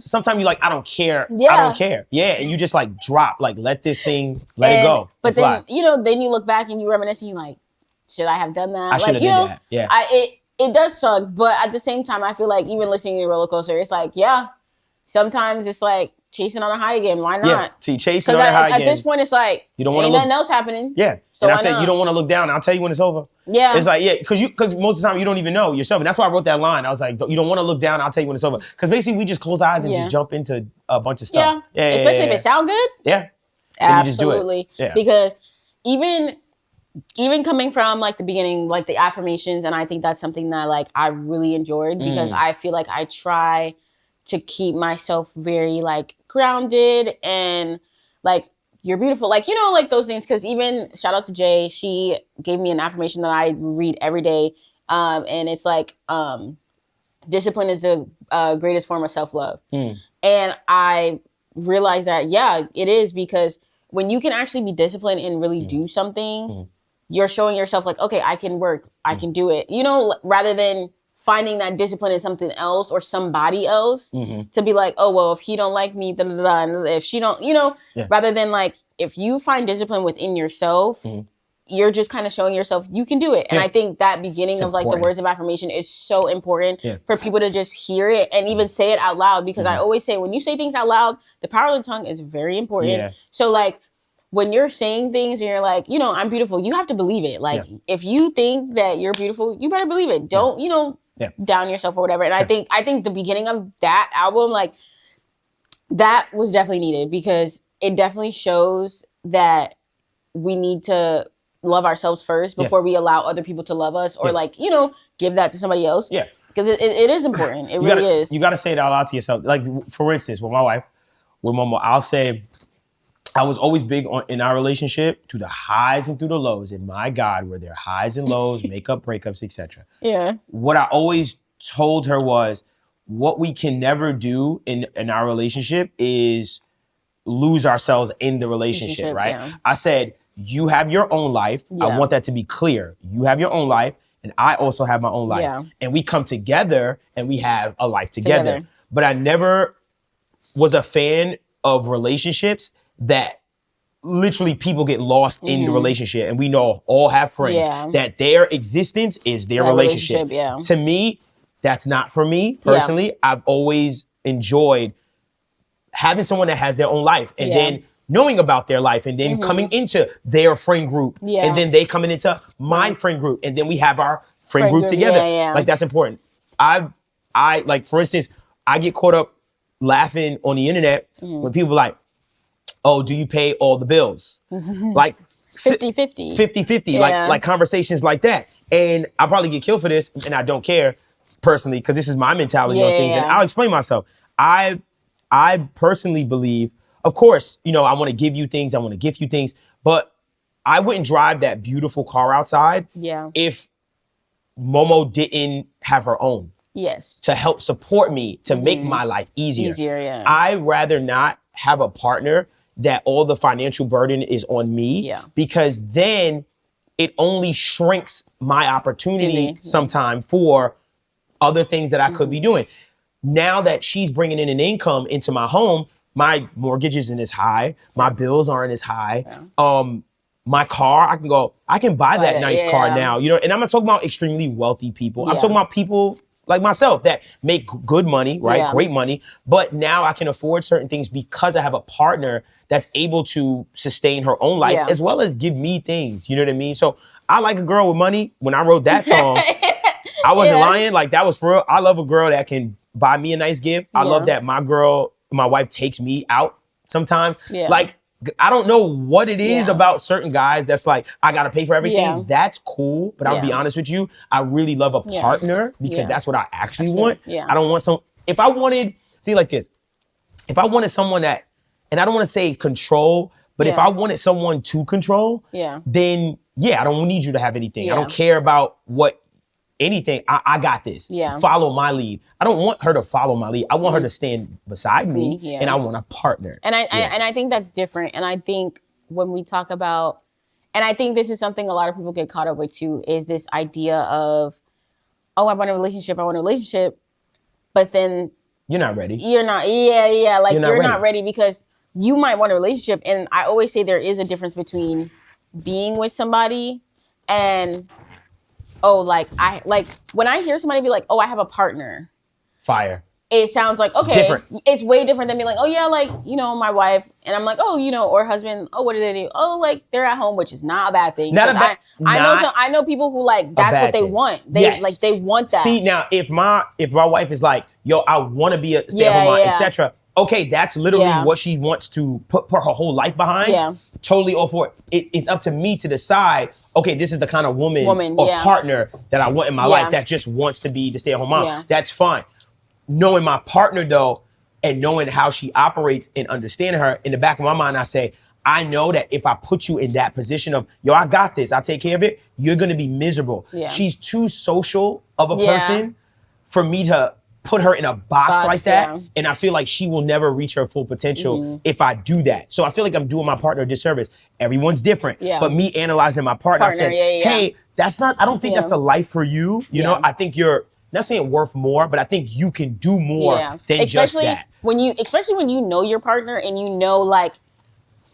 sometimes you're like, I don't care. I don't care. Yeah. And you just like drop, like let this thing, let it go. But then, you know, then you look back and you reminisce and you're like, should I have done that? I should have done that. Yeah. It does suck. But at the same time, I feel like even listening to roller coaster, it's like, sometimes it's like chasing on a high again. Why not? Yeah. So you chasing on a high again. At this point, it's like, you don't want nothing else happening. Yeah. So and I said, you don't want to look down. I'll tell you when it's over. Yeah. It's like, because most of the time you don't even know yourself. And that's why I wrote that line. I was like, you don't want to look down. I'll tell you when it's over. Because basically we just close our eyes and just jump into a bunch of stuff. Yeah. Especially if it sounds good. Yeah. Absolutely. You just do it. Yeah. Because even coming from like the beginning, like the affirmations, and I think that's something that like I really enjoyed, because I feel like I try to keep myself very like grounded and like you're beautiful. Like, you know, like those things. Because even shout out to Jay, she gave me an affirmation that I read every day. And it's like, discipline is the greatest form of self-love. And I realized that, yeah, it is, because when you can actually be disciplined and really do something, you're showing yourself like, okay, I can work, I can do it, you know, rather than finding that discipline in something else or somebody else to be like, oh, well, if he don't like me, and if she don't, you know, rather than like, if you find discipline within yourself, you're just kind of showing yourself you can do it. And I think that beginning of like the words of affirmation is so important for people to just hear it and even say it out loud. Because I always say, when you say things out loud, the power of the tongue is very important. So like, when you're saying things and you're like, you know, I'm beautiful, you have to believe it. Like, if you think that you're beautiful, you better believe it. Don't, you know, down yourself or whatever. And I think the beginning of that album, like, that was definitely needed, because it definitely shows that we need to love ourselves first before we allow other people to love us, or like, you know, give that to somebody else. Because it is important. It really is. You got to say it out loud to yourself. Like, for instance, with my wife, with Momo, I'll say, I was always big on in our relationship, through the highs and through the lows. And my God, were there highs and lows, makeup, breakups, etc. What I always told her was, what we can never do in our relationship is lose ourselves in the relationship, right? I said, you have your own life. I want that to be clear. You have your own life, and I also have my own life. And we come together and we have a life together. But I never was a fan of relationships that literally people get lost in the relationship. And we know all have friends that their existence is their relationship. To me, that's not for me personally. I've always enjoyed having someone that has their own life, and then knowing about their life, and then coming into their friend group, and then they coming into my friend group, and then we have our friend group together. Like, that's important. I like, for instance, I get caught up laughing on the internet when people are like, oh, do you pay all the bills? Like 50-50. 50-50, like conversations like that. And I'll probably get killed for this, and I don't care personally, because this is my mentality on things, and I'll explain myself. I personally believe, of course, you know, I want to give you things, I want to gift you things, but I wouldn't drive that beautiful car outside if Momo didn't have her own. To help support me, to make my life easier. I'd rather not have a partner that all the financial burden is on me, because then it only shrinks my opportunity sometime for other things that I could be doing. Now that she's bringing in an income into my home, my mortgage isn't as high, my bills aren't as high. My car, I can buy that nice car now, you know, and I'm not talking about extremely wealthy people. I'm talking about people like myself that make good money, right? Great money. But now I can afford certain things because I have a partner that's able to sustain her own life as well as give me things. You know what I mean? So I like a girl with money. When I wrote that song, I wasn't lying. Like, that was for real. I love a girl that can buy me a nice gift. I love that my wife takes me out sometimes. Like, I don't know what it is about certain guys that's like, I gotta pay for everything. That's cool, but I'll be honest with you, I really love a partner because that's what I actually want. I don't want if I wanted someone that, and I don't want to say control, but if I wanted someone to control, then I don't need you to have anything. I don't care about anything. I got this. Follow my lead. I don't want her to follow my lead. I want her to stand beside me, and I want a partner. And I think that's different. And I think when we talk about, and I think this is something a lot of people get caught up with too, is this idea of, oh, I want a relationship, but then you're not ready. You're not. Like, you're not ready because you might want a relationship. And I always say there is a difference between being with somebody and, oh, like when I hear somebody be like, oh, I have a partner. Fire. It sounds like, okay, it's way different than being like, oh yeah, like, you know, my wife, and I'm like, oh, you know, or husband, oh, what do they do? Oh, like, they're at home, which is not a bad thing. I know people who, like, that's what they want. They they want that. See, now if my wife is like, yo, I want to be a stay-at-home mom, etc. Okay, that's literally what she wants to put her whole life behind. Totally all for it. It's up to me to decide, okay, this is the kind of woman or partner that I want in my life that just wants to be the stay-at-home mom. That's fine. Knowing my partner though, and knowing how she operates and understanding her, in the back of my mind, I say, I know that if I put you in that position of, yo, I got this, I'll take care of it, you're gonna be miserable. Yeah. She's too social of a person for me to put her in a box like that. Yeah. And I feel like she will never reach her full potential if I do that. So I feel like I'm doing my partner a disservice. Everyone's different. Yeah. But me analyzing my partner, I said, hey, that's not, I don't think that's the life for you. You know, I think you're, not saying worth more, but I think you can do more than just that. Especially when you know your partner and you know, like,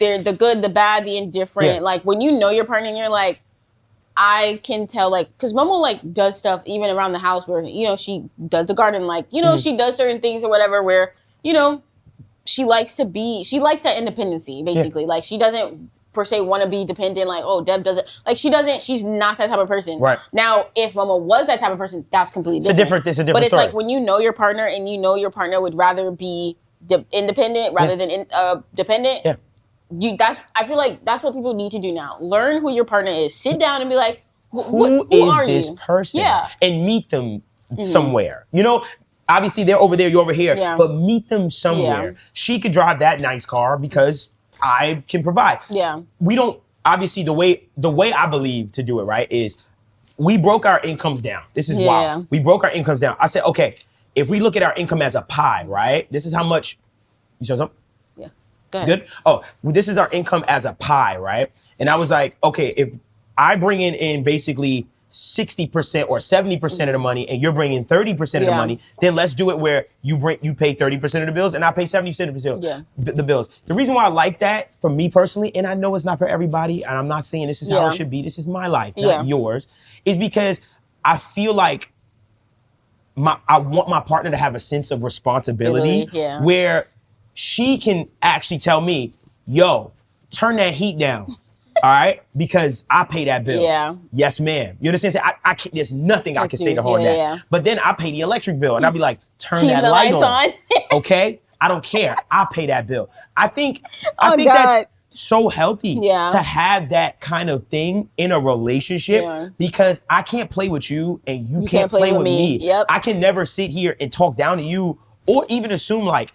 they're the good, the bad, the indifferent. Like, when you know your partner and you're like, I can tell, like, because Momo, like, does stuff even around the house where, you know, she does the garden, like, you know, she does certain things or whatever where, you know, she likes that independency, basically. Like, she doesn't, per se, want to be dependent, like, oh, Dev doesn't. Like, she's not that type of person. Right. Now, if Momo was that type of person, that's completely different. It's a different But it's story. like, when you know your partner and you know your partner would rather be independent rather than dependent. Yeah. I feel like that's what people need to do now. Learn who your partner is. Sit down and be like, who is this person? Yeah. And meet them somewhere. You know, obviously they're over there, you're over here, but meet them somewhere. Yeah. She could drive that nice car because I can provide. Yeah. We don't, obviously the way I believe to do it, right, is we broke our incomes down. This is wild. We broke our incomes down. I said, okay, if we look at our income as a pie, right, this is how much, you saw something? Good. Oh, well, this is our income as a pie, right? And I was like, okay, if I bring in basically 60% or 70% of the money, and you're bringing 30% of the money, then let's do it where you pay 30% of the bills, and I pay 70% of the bills. The reason why I like that, for me personally, and I know it's not for everybody, and I'm not saying this is how it should be. This is my life, not yours, is because I feel like I want my partner to have a sense of responsibility where she can actually tell me, yo, turn that heat down, all right? Because I pay that bill. Yeah. Yes, ma'am. You understand? I can't, there's nothing I can say to her on that. Yeah. But then I pay the electric bill, and I'll be like, turn that light on. Okay? I don't care. I pay that bill. I think that's so healthy to have that kind of thing in a relationship because I can't play with you, and you can't play with me. Yep. I can never sit here and talk down to you or even assume like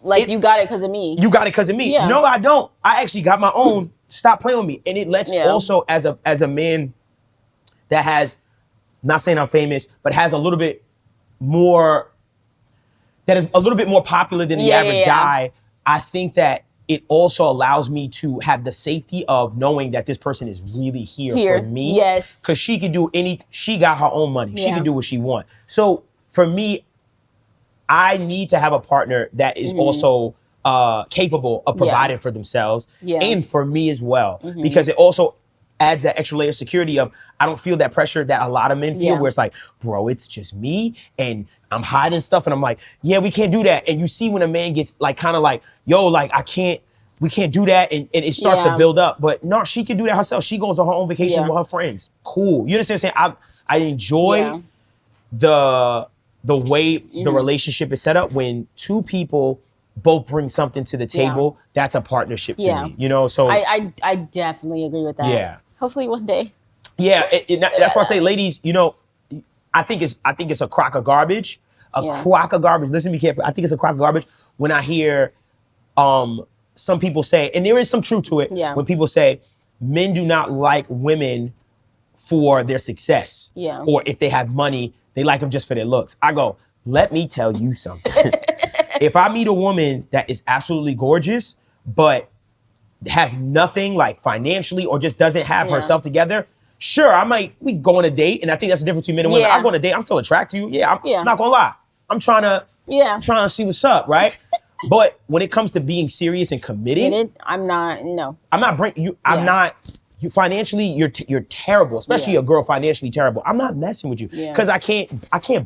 you got it because of me. You got it because of me. Yeah. No, I don't. I actually got my own. Stop playing with me. And it lets also as a man that has, not saying I'm famous, but has a little bit more, that is a little bit more popular than the average guy. I think that it also allows me to have the safety of knowing that this person is really here for me. Yes. Because she can do she got her own money. She can do what she wants. So for me, I need to have a partner that is also capable of providing for themselves and for me as well. Because it also adds that extra layer of security of, I don't feel that pressure that a lot of men feel where it's like, bro, it's just me and I'm hiding stuff. And I'm like, yeah, we can't do that. And you see when a man gets like, kind of like, yo, like we can't do that. And it starts to build up. But no, she can do that herself. She goes on her own vacation with her friends. Cool. You understand what I'm saying? I enjoy the way the relationship is set up when two people both bring something to the table. That's a partnership to me, you know? So I definitely agree with that. Yeah. Hopefully one day. Yeah, that's why I say, ladies, you know, I think it's a crock of garbage. Crock of garbage. Listen, be careful. I think it's a crock of garbage when I hear some people say, and there is some truth to it, when people say men do not like women for their success. Yeah. Or if they have money, they like them just for their looks. I go, let me tell you something. If I meet a woman that is absolutely gorgeous, but has nothing like financially or just doesn't have herself together, sure, we go on a date. And I think that's the difference between men and women. I go on a date, I'm still attracted to you. Yeah, I'm not gonna lie. I'm trying to see what's up, right? But when it comes to being serious and committed, I'm not bringing you, you financially, you're terrible, especially a girl financially terrible. I'm not messing with you because I can't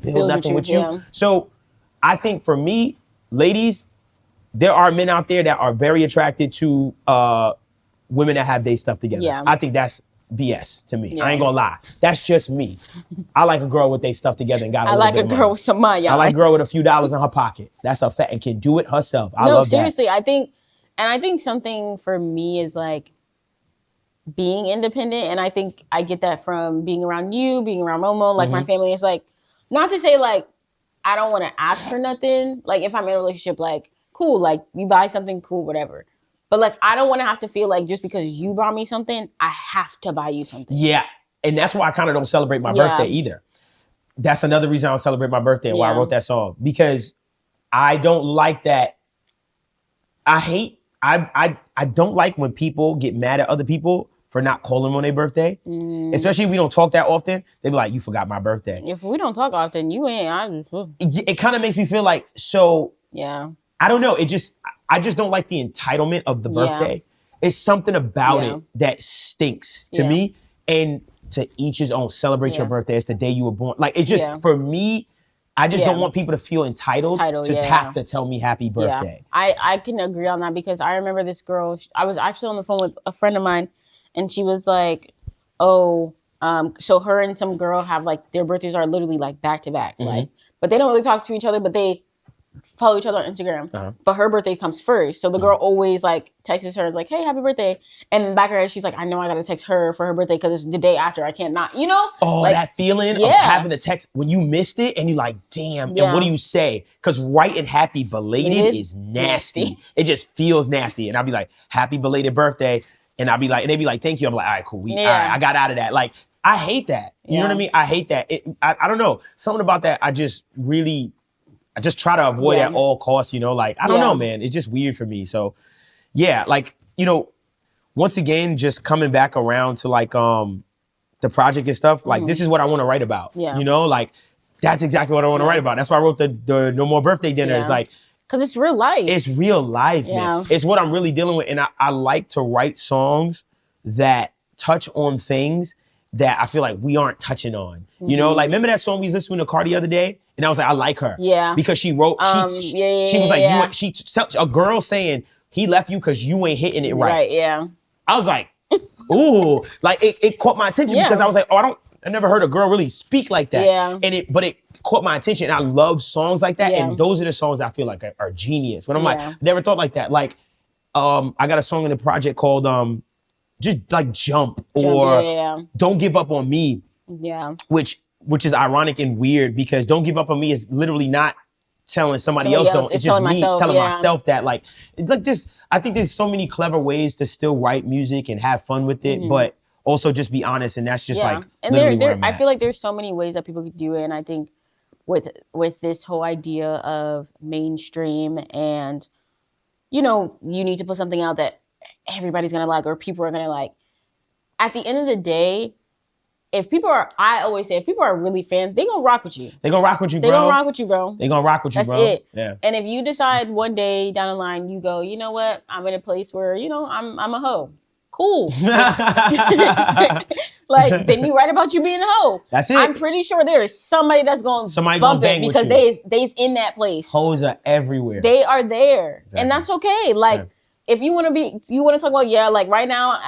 build nothing with you. Yeah. So I think for me, ladies, there are men out there that are very attracted to women that have their stuff together. Yeah. I think that's BS to me. I ain't gonna lie. That's just me. I like a girl with their stuff together and got a little bit of money. I like a girl with some money. I like a girl with a few dollars in her pocket. That's a fact and can do it herself. I love that. No, seriously, I think something for me is like being independent, and I think I get that from being around you, being around Momo, like my family. Is like, not to say like I don't want to ask for nothing. Like if I'm in a relationship, like cool, like you buy something, cool, whatever. But like, I don't want to have to feel like just because you bought me something, I have to buy you something. Yeah. And that's why I kind of don't celebrate my birthday either. That's another reason I don't celebrate my birthday and why I wrote that song. Because I don't like that. I don't like when people get mad at other people for not calling them on their birthday. Especially if we don't talk that often. They be like, you forgot my birthday. If we don't talk often, you ain't. It kind of makes me feel like, so. Yeah. I don't know. I just don't like the entitlement of the birthday. It's something about it that stinks to me. And to each his own. Celebrate your birthday. It's the day you were born. Like, it's just, for me, I just don't want people to feel entitled to have to tell me happy birthday. I can agree on that because I remember this girl, I was actually on the phone with a friend of mine and she was like, so her and some girl have like, their birthdays are literally like back to back. Like, but they don't really talk to each other, but they follow each other on Instagram. But her birthday comes first. So the girl always like texts her like, hey, happy birthday. And in the back of her head, she's like, I know I got to text her for her birthday because it's the day after. I can't not, you know? Oh, like, that feeling of having to text when you missed it and you're like, damn. And what do you say? Because writing happy belated is nasty. It just feels nasty. And I'll be like, happy belated birthday. And I'll be like, and they be like, thank you. I'm like, all right, cool. All right, I got out of that. Like, I hate that. You know what I mean? I hate that. I don't know. Something about that, I just try to avoid at all costs, you know, like, I don't know, man. It's just weird for me. So like, you know, once again, just coming back around to like, the project and stuff, like, this is what I want to write about, you know, like, that's exactly what I want to write about. That's why I wrote the No More Birthday Dinners, like, because it's real life. It's real life, man. It's what I'm really dealing with. And I like to write songs that touch on things that I feel like we aren't touching on. You know, like, remember that song we listened to in the car the other day? And I was like, I like her. Yeah. Because she wrote, she was like, a girl saying, he left you because you ain't hitting it right. Right, yeah. I was like, ooh. Like, it caught my attention because I was like, I never heard a girl really speak like that. Yeah. But it caught my attention. And I love songs like that. And those are the songs I feel like are genius. But I'm like, I never thought like that. Like, I got a song in the project called just like Jump or Don't Give Up on Me. Yeah. Which is ironic and weird because Don't Give Up on Me is literally not telling somebody else don't. It's just me telling myself that. Like, it's like this. I think there's so many clever ways to still write music and have fun with it, but also just be honest. And that's just like, and I feel like there's so many ways that people could do it. And I think with this whole idea of mainstream and, you know, you need to put something out that everybody's going to like, or people are going to like, at the end of the day, I always say, if people are really fans, they gonna rock with you. They gonna rock with you, bro. They gonna rock with you, bro. They gonna rock with you, That's bro. That's it. Yeah. And if you decide one day down the line, you go, you know what? I'm in a place where, you know, I'm a hoe. Cool. Like, then you write about you being a hoe. That's it. I'm pretty sure there is somebody that's going to bump it because they's in that place. Hoes are everywhere. They are there. Exactly. And that's okay. Like, if you want to talk about, like right now,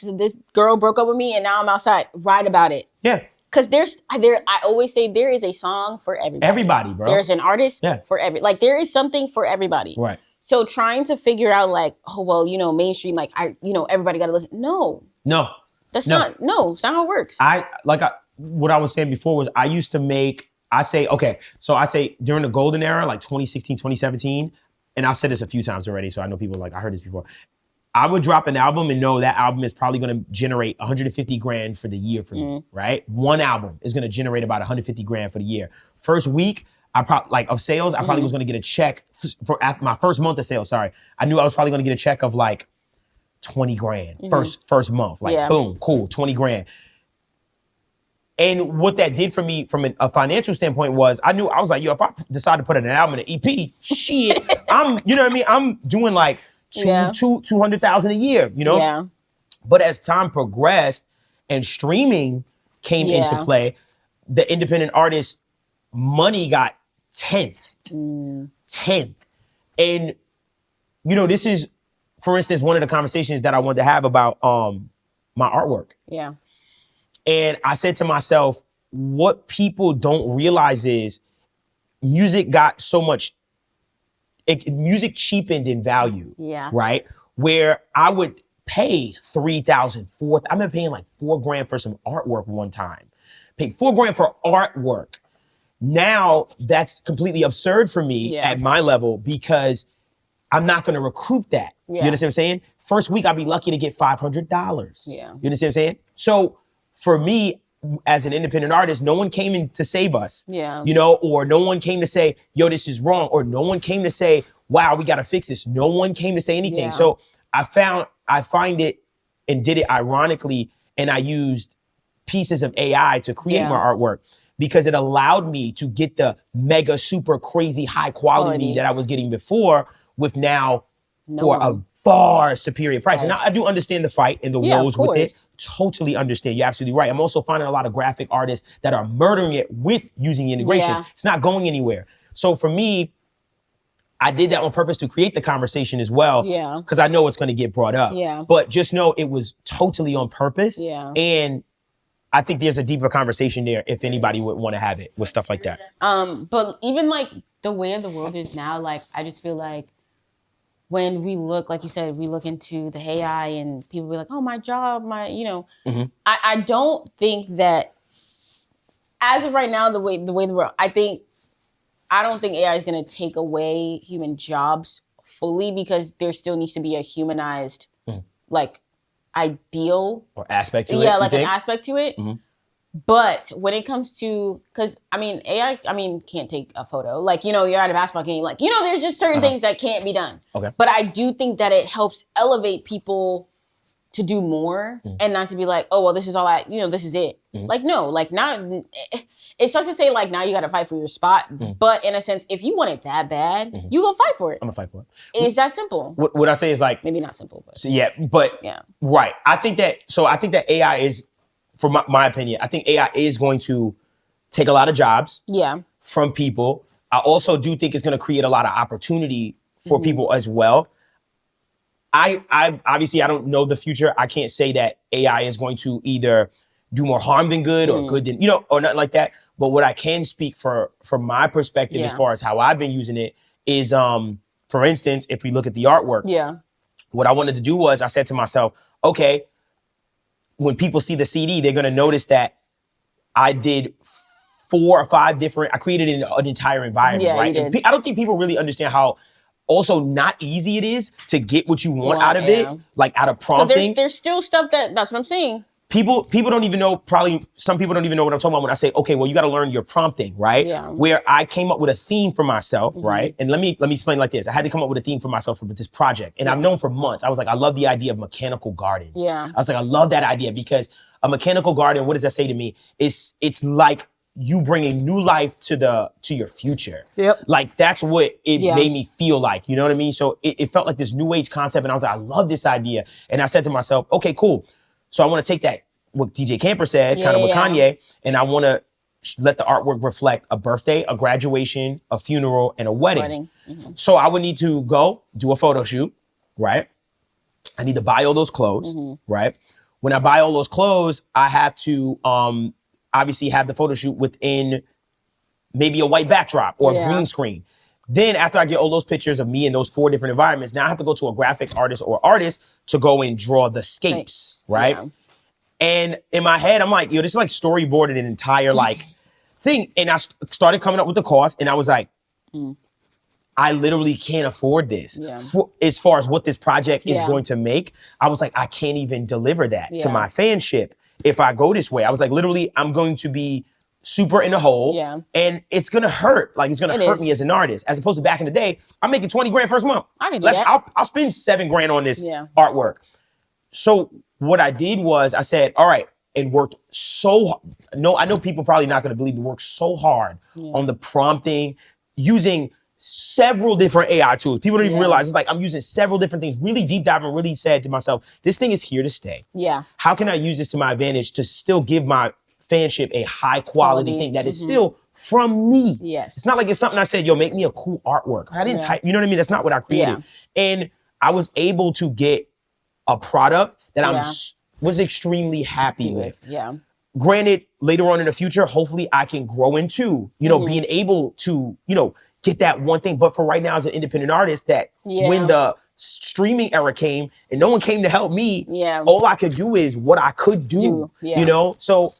this girl broke up with me and now I'm outside. Write about it. Yeah. Because I always say there is a song for everybody. Everybody, bro. There's an artist for like, there is something for everybody. Right. So trying to figure out like, oh, well, you know, mainstream, like, everybody got to listen. No. That's not how it works. What I was saying before was I say during the golden era, like 2016, 2017, and I've said this a few times already, so I know people like, I heard this before. I would drop an album and know that album is probably going to generate 150 grand for the year for me, right? One album is going to generate about 150 grand for the year. First week, of sales, I probably was going to get a check for after my first month of sales. Sorry, I knew I was probably going to get a check of like 20 grand first month. Like, boom, cool, 20 grand. And what that did for me from a financial standpoint was I was like, yo, if I decide to put an album in an EP, shit, you know what I mean? I'm doing like 200,000 a year, you know? Yeah. But as time progressed and streaming came into play, the independent artist money got 10th. And, you know, this is, for instance, one of the conversations that I wanted to have about my artwork. Yeah. And I said to myself, what people don't realize is music got so much, music cheapened in value, right? Where I would pay $3,000, $4,000. I've been paying like $4 grand for some artwork one time. Paid $4 grand for artwork. Now that's completely absurd for me at my level because I'm not going to recoup that. You understand what I'm saying? First week, I'll be lucky to get $500. Yeah. You understand what I'm saying? So for me, as an independent artist, no one came in to save us. Yeah. You know, or no one came to say, yo, this is wrong. Or no one came to say, wow, we got to fix this. No one came to say anything. Yeah. So I find it and did it ironically, and I used pieces of AI to create my artwork because it allowed me to get the mega, super crazy high quality that I was getting before with now for a far superior price. And I do understand the fight and the woes with it. Totally understand. You're absolutely right. I'm also finding a lot of graphic artists that are murdering it with using the integration. Yeah. It's not going anywhere. So for me, I did that on purpose to create the conversation as well. Yeah. Because I know it's going to get brought up. Yeah. But just know it was totally on purpose. Yeah. And I think there's a deeper conversation there if anybody would want to have it with stuff like that. But even like the way the world is now, like I just feel like when we look, like you said, we look into the AI and people be like, oh, my job, you know, I don't think that as of right now, the way the world, I don't think AI is going to take away human jobs fully because there still needs to be a humanized, like, ideal or aspect to it. Yeah, like an aspect to it. But when it comes to, because I mean, AI, can't take a photo. Like, you know, you're at a basketball game, like, you know, there's just certain things that can't be done. Okay. But I do think that it helps elevate people to do more and not to be like, oh, well, this is all this is it. Like, no, like now, it starts to say like, now you got to fight for your spot. But in a sense, if you want it that bad, you gonna fight for it. I'm gonna fight for it. It's that simple. What I say is like, maybe not simple, but right. I think that AI is, for my opinion, I think AI is going to take a lot of jobs from people. I also do think it's going to create a lot of opportunity for people as well. I obviously I don't know the future. I can't say that AI is going to either do more harm than good or good than, or nothing like that. But what I can speak from my perspective as far as how I've been using it is, for instance, if we look at the artwork, what I wanted to do was I said to myself, okay, when people see the CD, they're going to notice that I did 4 or 5 different, I created an entire environment, right? And I don't think people really understand how also not easy it is to get what you want out of it, like out of prompting. Because there's still stuff that's what I'm saying. People don't even know, probably some people don't even know what I'm talking about when I say, okay, well, you got to learn your prompting, right? Yeah. Where I came up with a theme for myself, right? And let me explain like this. I had to come up with a theme for myself for this project. And I've known for months. I was like, I love the idea of mechanical gardens. Yeah. I was like, I love that idea because a mechanical garden, what does that say to me? It's like you bringing new life to your future. Yep. Like that's what it made me feel like, you know what I mean? So it felt like this new age concept and I was like, I love this idea. And I said to myself, okay, cool. So I want to take that, what DJ Camper said, kind of with Kanye, and I want to let the artwork reflect a birthday, a graduation, a funeral, and a wedding. So I would need to go do a photo shoot, right? I need to buy all those clothes, right? When I buy all those clothes, I have to obviously have the photo shoot within maybe a white backdrop or a green screen. Then after I get all those pictures of me in those 4 different environments, now I have to go to a graphic artist or artist to go and draw the scapes, right? Yeah. And in my head, I'm like, yo, this is like storyboarded an entire like thing. And I started coming up with the cost and I was like, I literally can't afford this. As far as what this project is going to make, I was like, I can't even deliver that to my fanship if I go this way. I was like, literally, I'm going to be super in a hole and it's going to hurt. Like it's going to hurt me as an artist. As opposed to back in the day, I'm making 20 grand first month. I can do that. I'll spend 7 grand on this artwork. So what I did was I said, all right, and worked so hard. No, I know people probably not going to believe me, worked so hard on the prompting, using several different AI tools. People don't even realize it's like I'm using several different things, really deep diving, really said to myself, this thing is here to stay. Yeah. How can I use this to my advantage to still give my fanship a high quality thing that is still from me? Yes. It's not like it's something I said, yo, make me a cool artwork. I didn't type, you know what I mean? That's not what I created. Yeah. And I was able to get a product that I was extremely happy with. Yeah. Granted, later on in the future, hopefully I can grow into, being able to, get that one thing. But for right now, as an independent artist, that when the streaming era came and no one came to help me, all I could do is what I could do, So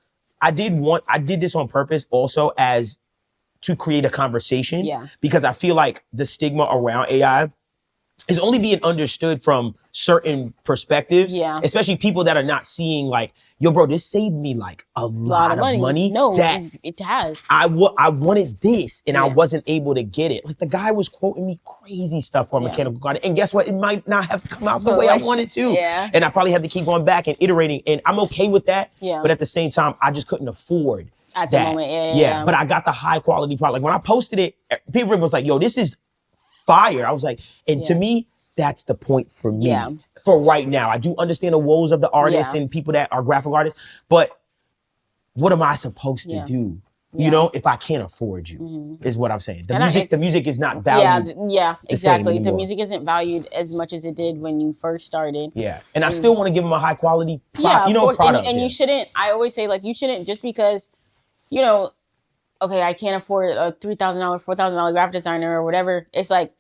I did this on purpose also as to create a conversation because I feel like the stigma around AI is only being understood from certain perspectives, especially people that are not seeing like, yo, bro, this saved me like a lot of money. No, that it has. I wanted this and I wasn't able to get it. Like the guy was quoting me crazy stuff for mechanical garden. And guess what? It might not have come out the way I wanted to. And I probably have to keep going back and iterating. And I'm okay with that. But at the same time, I just couldn't afford at that. The moment. But I got the high quality product. Like when I posted it, people was like, yo, this is fire. I was like, and to me, that's the point for me. For right now. I do understand the woes of the artist and people that are graphic artists, but what am I supposed to do? You know, if I can't afford you, is what I'm saying. The music is not valued. Exactly. The music isn't valued as much as it did when you first started. And I still want to give them a high quality product. And you shouldn't, I always say, like, you shouldn't just because, you know, okay, I can't afford a $3,000, $4,000 graphic designer or whatever. It's like,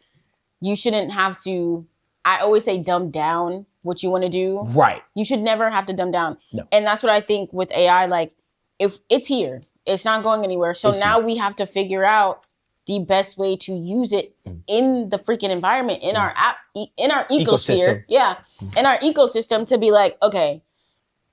you shouldn't have to, I always say dumb down what you want to do. Right. You should never have to dumb down. No. And that's what I think with AI, like, if it's here, it's not going anywhere. So now we have to figure out the best way to use it in the freaking environment, in our app, in our ecosphere. In our ecosystem to be like, okay,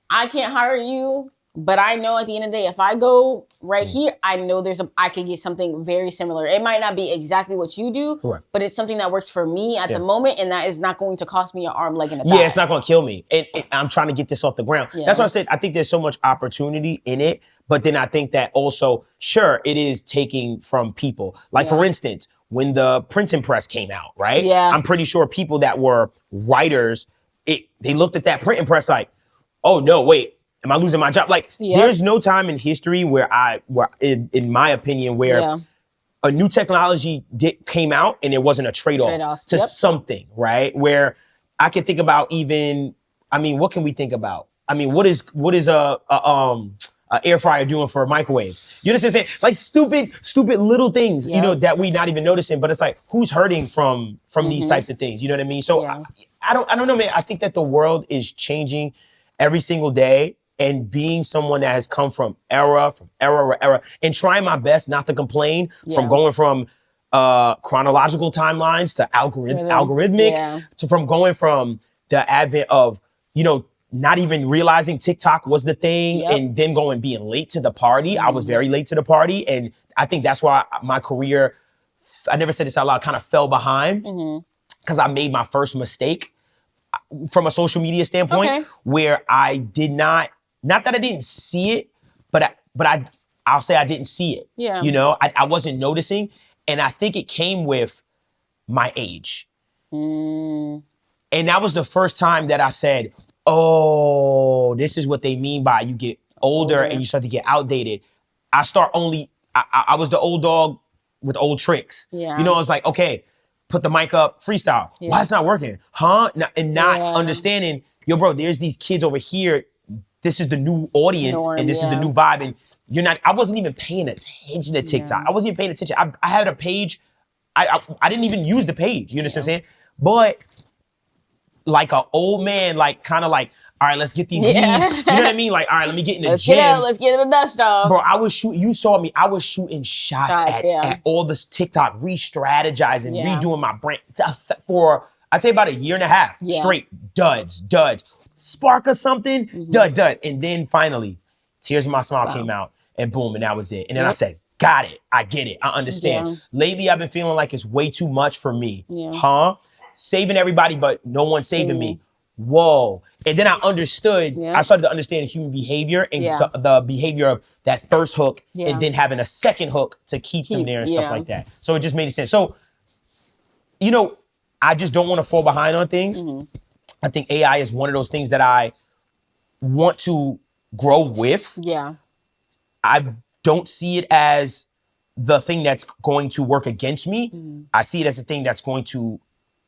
I can't hire you, but I know at the end of the day, if I go right here, I know I could get something very similar. It might not be exactly what you do, but it's something that works for me at the moment, and that is not going to cost me an arm, leg, and a thigh. Yeah, it's not going to kill me. And I'm trying to get this off the ground. That's why I said I think there's so much opportunity in it, but then I think that also, sure, it is taking from people. Like, for instance, when the printing press came out, right? I'm pretty sure people that were writers, they looked at that printing press like, oh, no, wait. Am I losing my job? Like, there's no time in history where in my opinion, where a new technology came out and it wasn't a trade-off to something, right? Where I can think about even, I mean, what can we think about? I mean, what is a air fryer doing for microwaves? You know what I'm saying? Like stupid little things, you know, that we not even noticing. But it's like, who's hurting from these types of things? You know what I mean? So I don't know, man. I think that the world is changing every single day. And being someone that has come from era, and trying my best not to complain from going from chronological timelines to algorithmic, to from going from the advent of, you know, not even realizing TikTok was the thing and then being late to the party. I was very late to the party. And I think that's why my career, I never said this out loud, kind of fell behind because I made my first mistake from a social media standpoint where I did not that I didn't see it, but I'll say I didn't see it. You know, I wasn't noticing. And I think it came with my age. And that was the first time that I said, oh, this is what they mean by you get older and you start to get outdated. I was the old dog with old tricks. You know, it's like, okay, put the mic up, freestyle. Why it's not working? Huh? And not understanding, yo, bro, there's these kids over here. This is the new audience and this is the new vibe. And I wasn't even paying attention to TikTok. I wasn't even paying attention. I had a page. I didn't even use the page. You understand what I'm saying? But like an old man, like kind of like, all right, let's get these knees. You know what I mean? Like, all right, let me get in the gym. Let's get in the dust off. Bro, I was shooting, you saw me, I was shooting shots at all this TikTok, re-strategizing, redoing my brand for, I'd say about a year and a half straight. Duds. Spark or something, dud. And then finally, Tears in My Smile came out and boom, and that was it. And then I said, got it, I get it, I understand. Lately, I've been feeling like it's way too much for me. Saving everybody, but no one saving me. Whoa. And then I understood, I started to understand human behavior and the behavior of that first hook and then having a second hook to keep them there and stuff like that. So it just made sense. So, you know, I just don't want to fall behind on things. I think AI is one of those things that I want to grow with. I don't see it as the thing that's going to work against me. I see it as a thing that's going to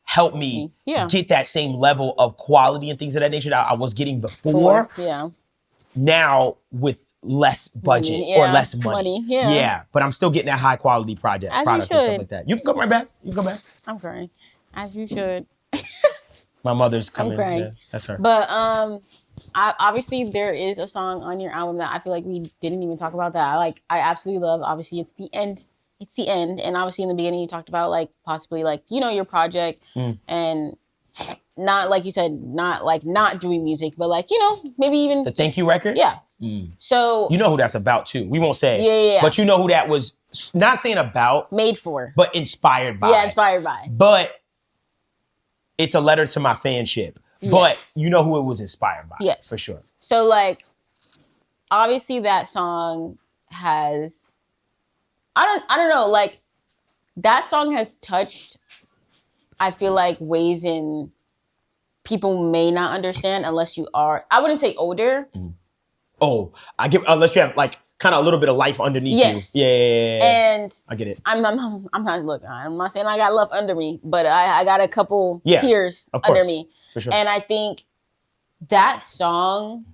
help me get that same level of quality and things of that nature that I was getting before. Now with less budget or less money. But I'm still getting that high quality product and stuff like that. You can come right back. I'm crying. As you should. My mother's coming. I'm crying. Yeah, that's her. But obviously there is a song on your album that I feel like we didn't even talk about that I absolutely love. Obviously it's The End. it's the end. And obviously in the beginning you talked about like possibly like, you know, your project and not like you said, not like not doing music, but like, you know, maybe even the thank you record. Yeah. So you know who that's about too. We won't say. Yeah. But you know who that was not saying about. Made for. But inspired by. Yeah, inspired by. But it's a letter to my fanship. Yes. But you know who it was inspired by. Yes. For sure. So like, obviously that song has, I don't know, like that song has touched, I feel like, ways in people may not understand unless you are, I wouldn't say older. Oh, I get, unless you have like kind of a little bit of life underneath you. Yeah. And I get it. I'm not, look, I'm not saying I got love under me, but I got a couple tears under me. For sure. And I think that song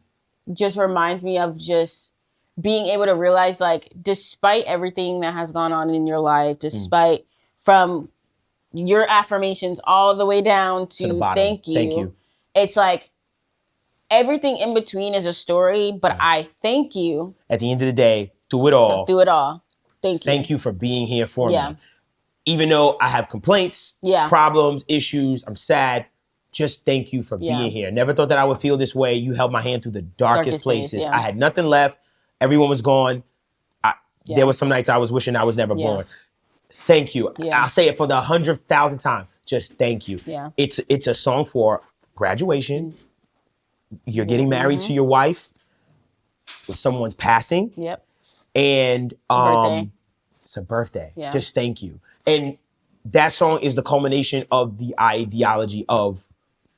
just reminds me of just being able to realize, like, despite everything that has gone on in your life, despite from your affirmations all the way down to the bottom. Thank you. It's like everything in between is a story, but I thank you. At the end of the day, through it all. Thank you. Thank you for being here for me. Even though I have complaints, problems, issues, I'm sad. Just thank you for being here. Never thought that I would feel this way. You held my hand through the darkest places. I had nothing left. Everyone was gone. There were some nights I was wishing I was never born. Thank you. I'll say it for the 100,000th time. Just thank you. It's a song for graduation. You're getting married to your wife. Someone's passing. And it's a birthday. Just thank you. And that song is the culmination of the ideology of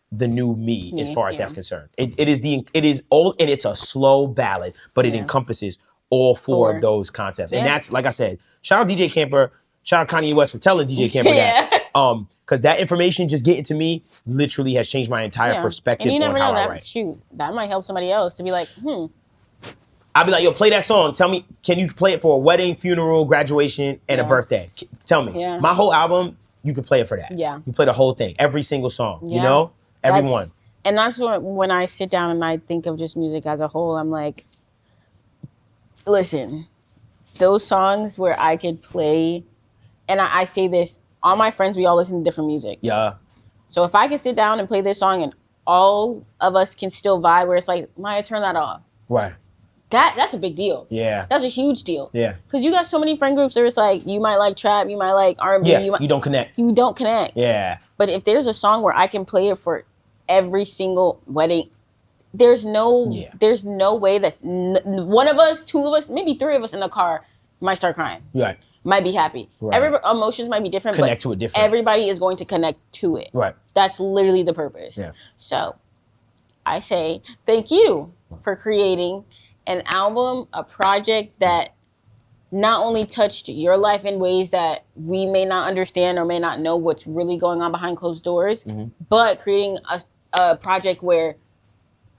the new me, as far as that's concerned. It is all, and it's a slow ballad, but it encompasses all four of those concepts. And that's, like I said, shout out DJ Camper, shout out Kanye West for telling DJ Camper that. Because that information just getting to me literally has changed my entire perspective on how I write. Shoot, that might help somebody else to be like, I'll be like, yo, play that song. Tell me, can you play it for a wedding, funeral, graduation, and a birthday? Tell me. My whole album, you could play it for that. You play the whole thing, every single song, you know? Everyone. And that's when I sit down and I think of just music as a whole, I'm like, listen, those songs where I could play, and I say this, all my friends, we all listen to different music. So if I can sit down and play this song and all of us can still vibe, where it's like, Maya, turn that off. That's a big deal. That's a huge deal. Because you got so many friend groups where it's like, you might like trap, you might like R&B. You don't connect. You don't connect. But if there's a song where I can play it for every single wedding, there's no way that one of us, two of us, maybe three of us in the car might start crying. Might be happy. Every emotions might be different, connect to it different. Everybody is going to connect to it. That's literally the purpose. So I say thank you for creating an album, a project that not only touched your life in ways that we may not understand or may not know what's really going on behind closed doors, but creating a project where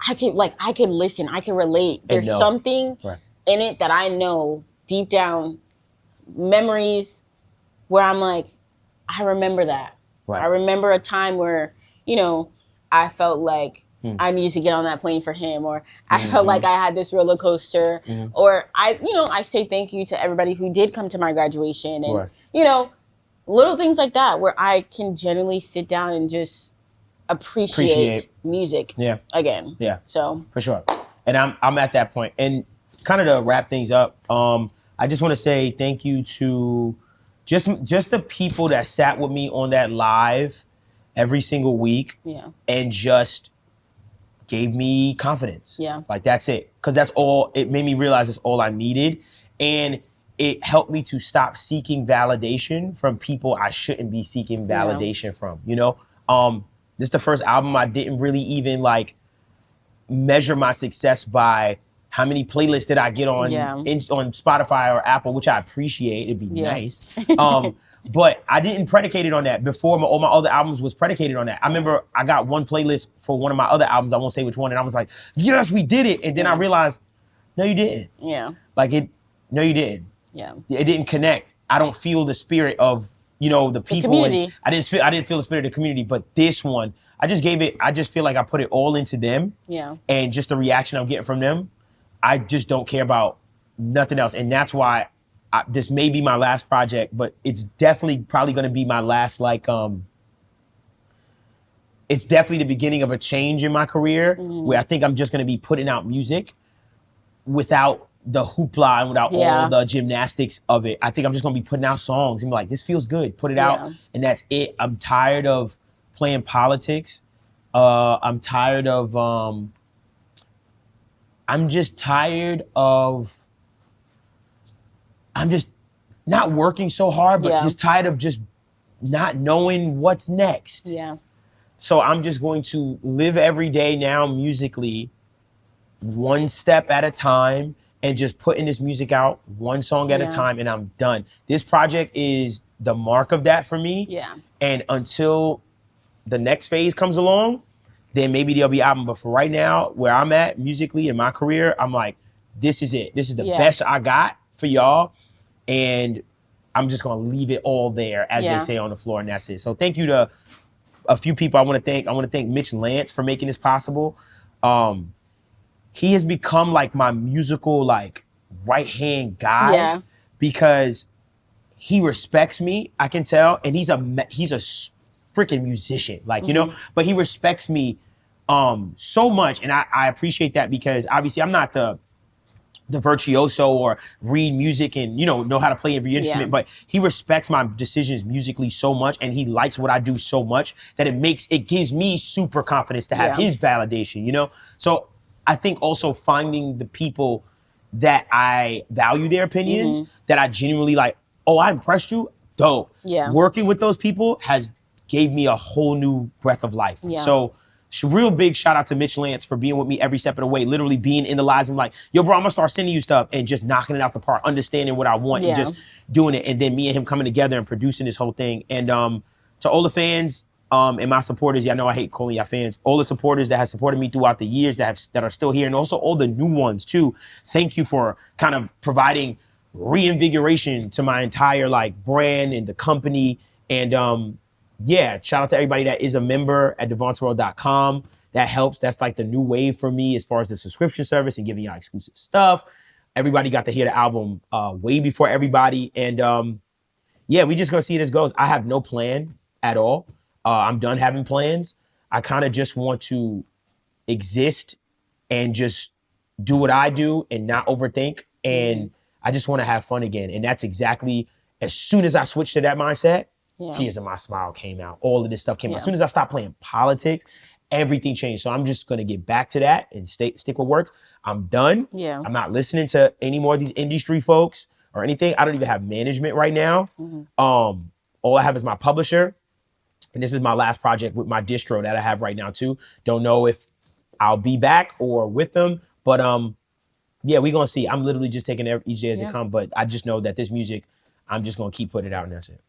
I could listen, I can relate. There's something in it that I know deep down, memories where I'm like, I remember that. I remember a time where, you know, I felt like I needed to get on that plane for him, or I felt like I had this roller coaster, or I say thank you to everybody who did come to my graduation, and you know, little things like that where I can genuinely sit down and just appreciate music again. So for sure. And I'm at that point. And kind of to wrap things up, I just want to say thank you to just the people that sat with me on that live every single week and just gave me confidence. Like, that's it. Because that's all, it made me realize it's all I needed. And it helped me to stop seeking validation from people I shouldn't be seeking validation from, you know? This is the first album I didn't really even like measure my success by how many playlists did I get on on Spotify or Apple, which I appreciate. It'd be nice. But I didn't predicate it on that. Before, all my other albums was predicated on that. I remember I got one playlist for one of my other albums. I won't say which one. And I was like, yes, we did it. And then I realized, no, you didn't. No, you didn't. It didn't connect. I don't feel the spirit of, you know, the people. The community. I didn't feel the spirit of the community. But this one, I just feel like I put it all into them. And just the reaction I'm getting from them, I just don't care about nothing else. And that's why this may be my last project, but it's definitely probably going to be my last, like, it's definitely the beginning of a change in my career where I think I'm just going to be putting out music without the hoopla and without all the gymnastics of it. I think I'm just going to be putting out songs and be like, this feels good, put it out. And that's it. I'm tired of playing politics. I'm tired of, I'm just not working so hard, but just tired of just not knowing what's next. So I'm just going to live every day now musically, one step at a time, and just putting this music out one song at a time, and I'm done. This project is the mark of that for me. And until the next phase comes along, then maybe there'll be album. But for right now, where I'm at musically in my career, I'm like, this is it. This is the best I got for y'all. And I'm just gonna leave it all there, as they say on the floor, and that's it. So thank you to a few people I want to thank. I want to thank Mitch Lance for making this possible. He has become like my musical like right-hand guy because he respects me, I can tell, and he's a freaking musician, like, you know, but he respects me so much, and I appreciate that, because obviously I'm not the virtuoso or read music and, you know how to play every instrument, but he respects my decisions musically so much, and he likes what I do so much that it gives me super confidence to have his validation, you know? So I think also finding the people that I value their opinions, that I genuinely like, oh, I impressed you, dope. Working with those people gave me a whole new breath of life. So real big shout out to Mitch Lance for being with me every step of the way, literally being in the lives. I'm like, yo, bro, I'm gonna start sending you stuff, and just knocking it out the park, understanding what I want and just doing it. And then me and him coming together and producing this whole thing. And to all the fans and my supporters, I know I hate calling y'all fans, all the supporters that have supported me throughout the years that are still here, and also all the new ones too. Thank you for kind of providing reinvigoration to my entire like brand and the company. And yeah, shout out to everybody that is a member at DevvonTerrell.com. That helps. That's like the new wave for me as far as the subscription service and giving y'all exclusive stuff. Everybody got to hear the album way before everybody. And yeah, we just gonna see how this goes. I have no plan at all. I'm done having plans. I kind of just want to exist and just do what I do and not overthink. And I just want to have fun again. And that's exactly, as soon as I switched to that mindset, tears in my smile came out. All of this stuff came out. As soon as I stopped playing politics, everything changed. So I'm just gonna get back to that and stick what works. I'm done. I'm not listening to any more of these industry folks or anything. I don't even have management right now. All I have is my publisher. And this is my last project with my distro that I have right now too. Don't know if I'll be back or with them, but yeah, we're gonna see. I'm literally just taking each day as it comes, but I just know that this music, I'm just gonna keep putting it out, and that's it.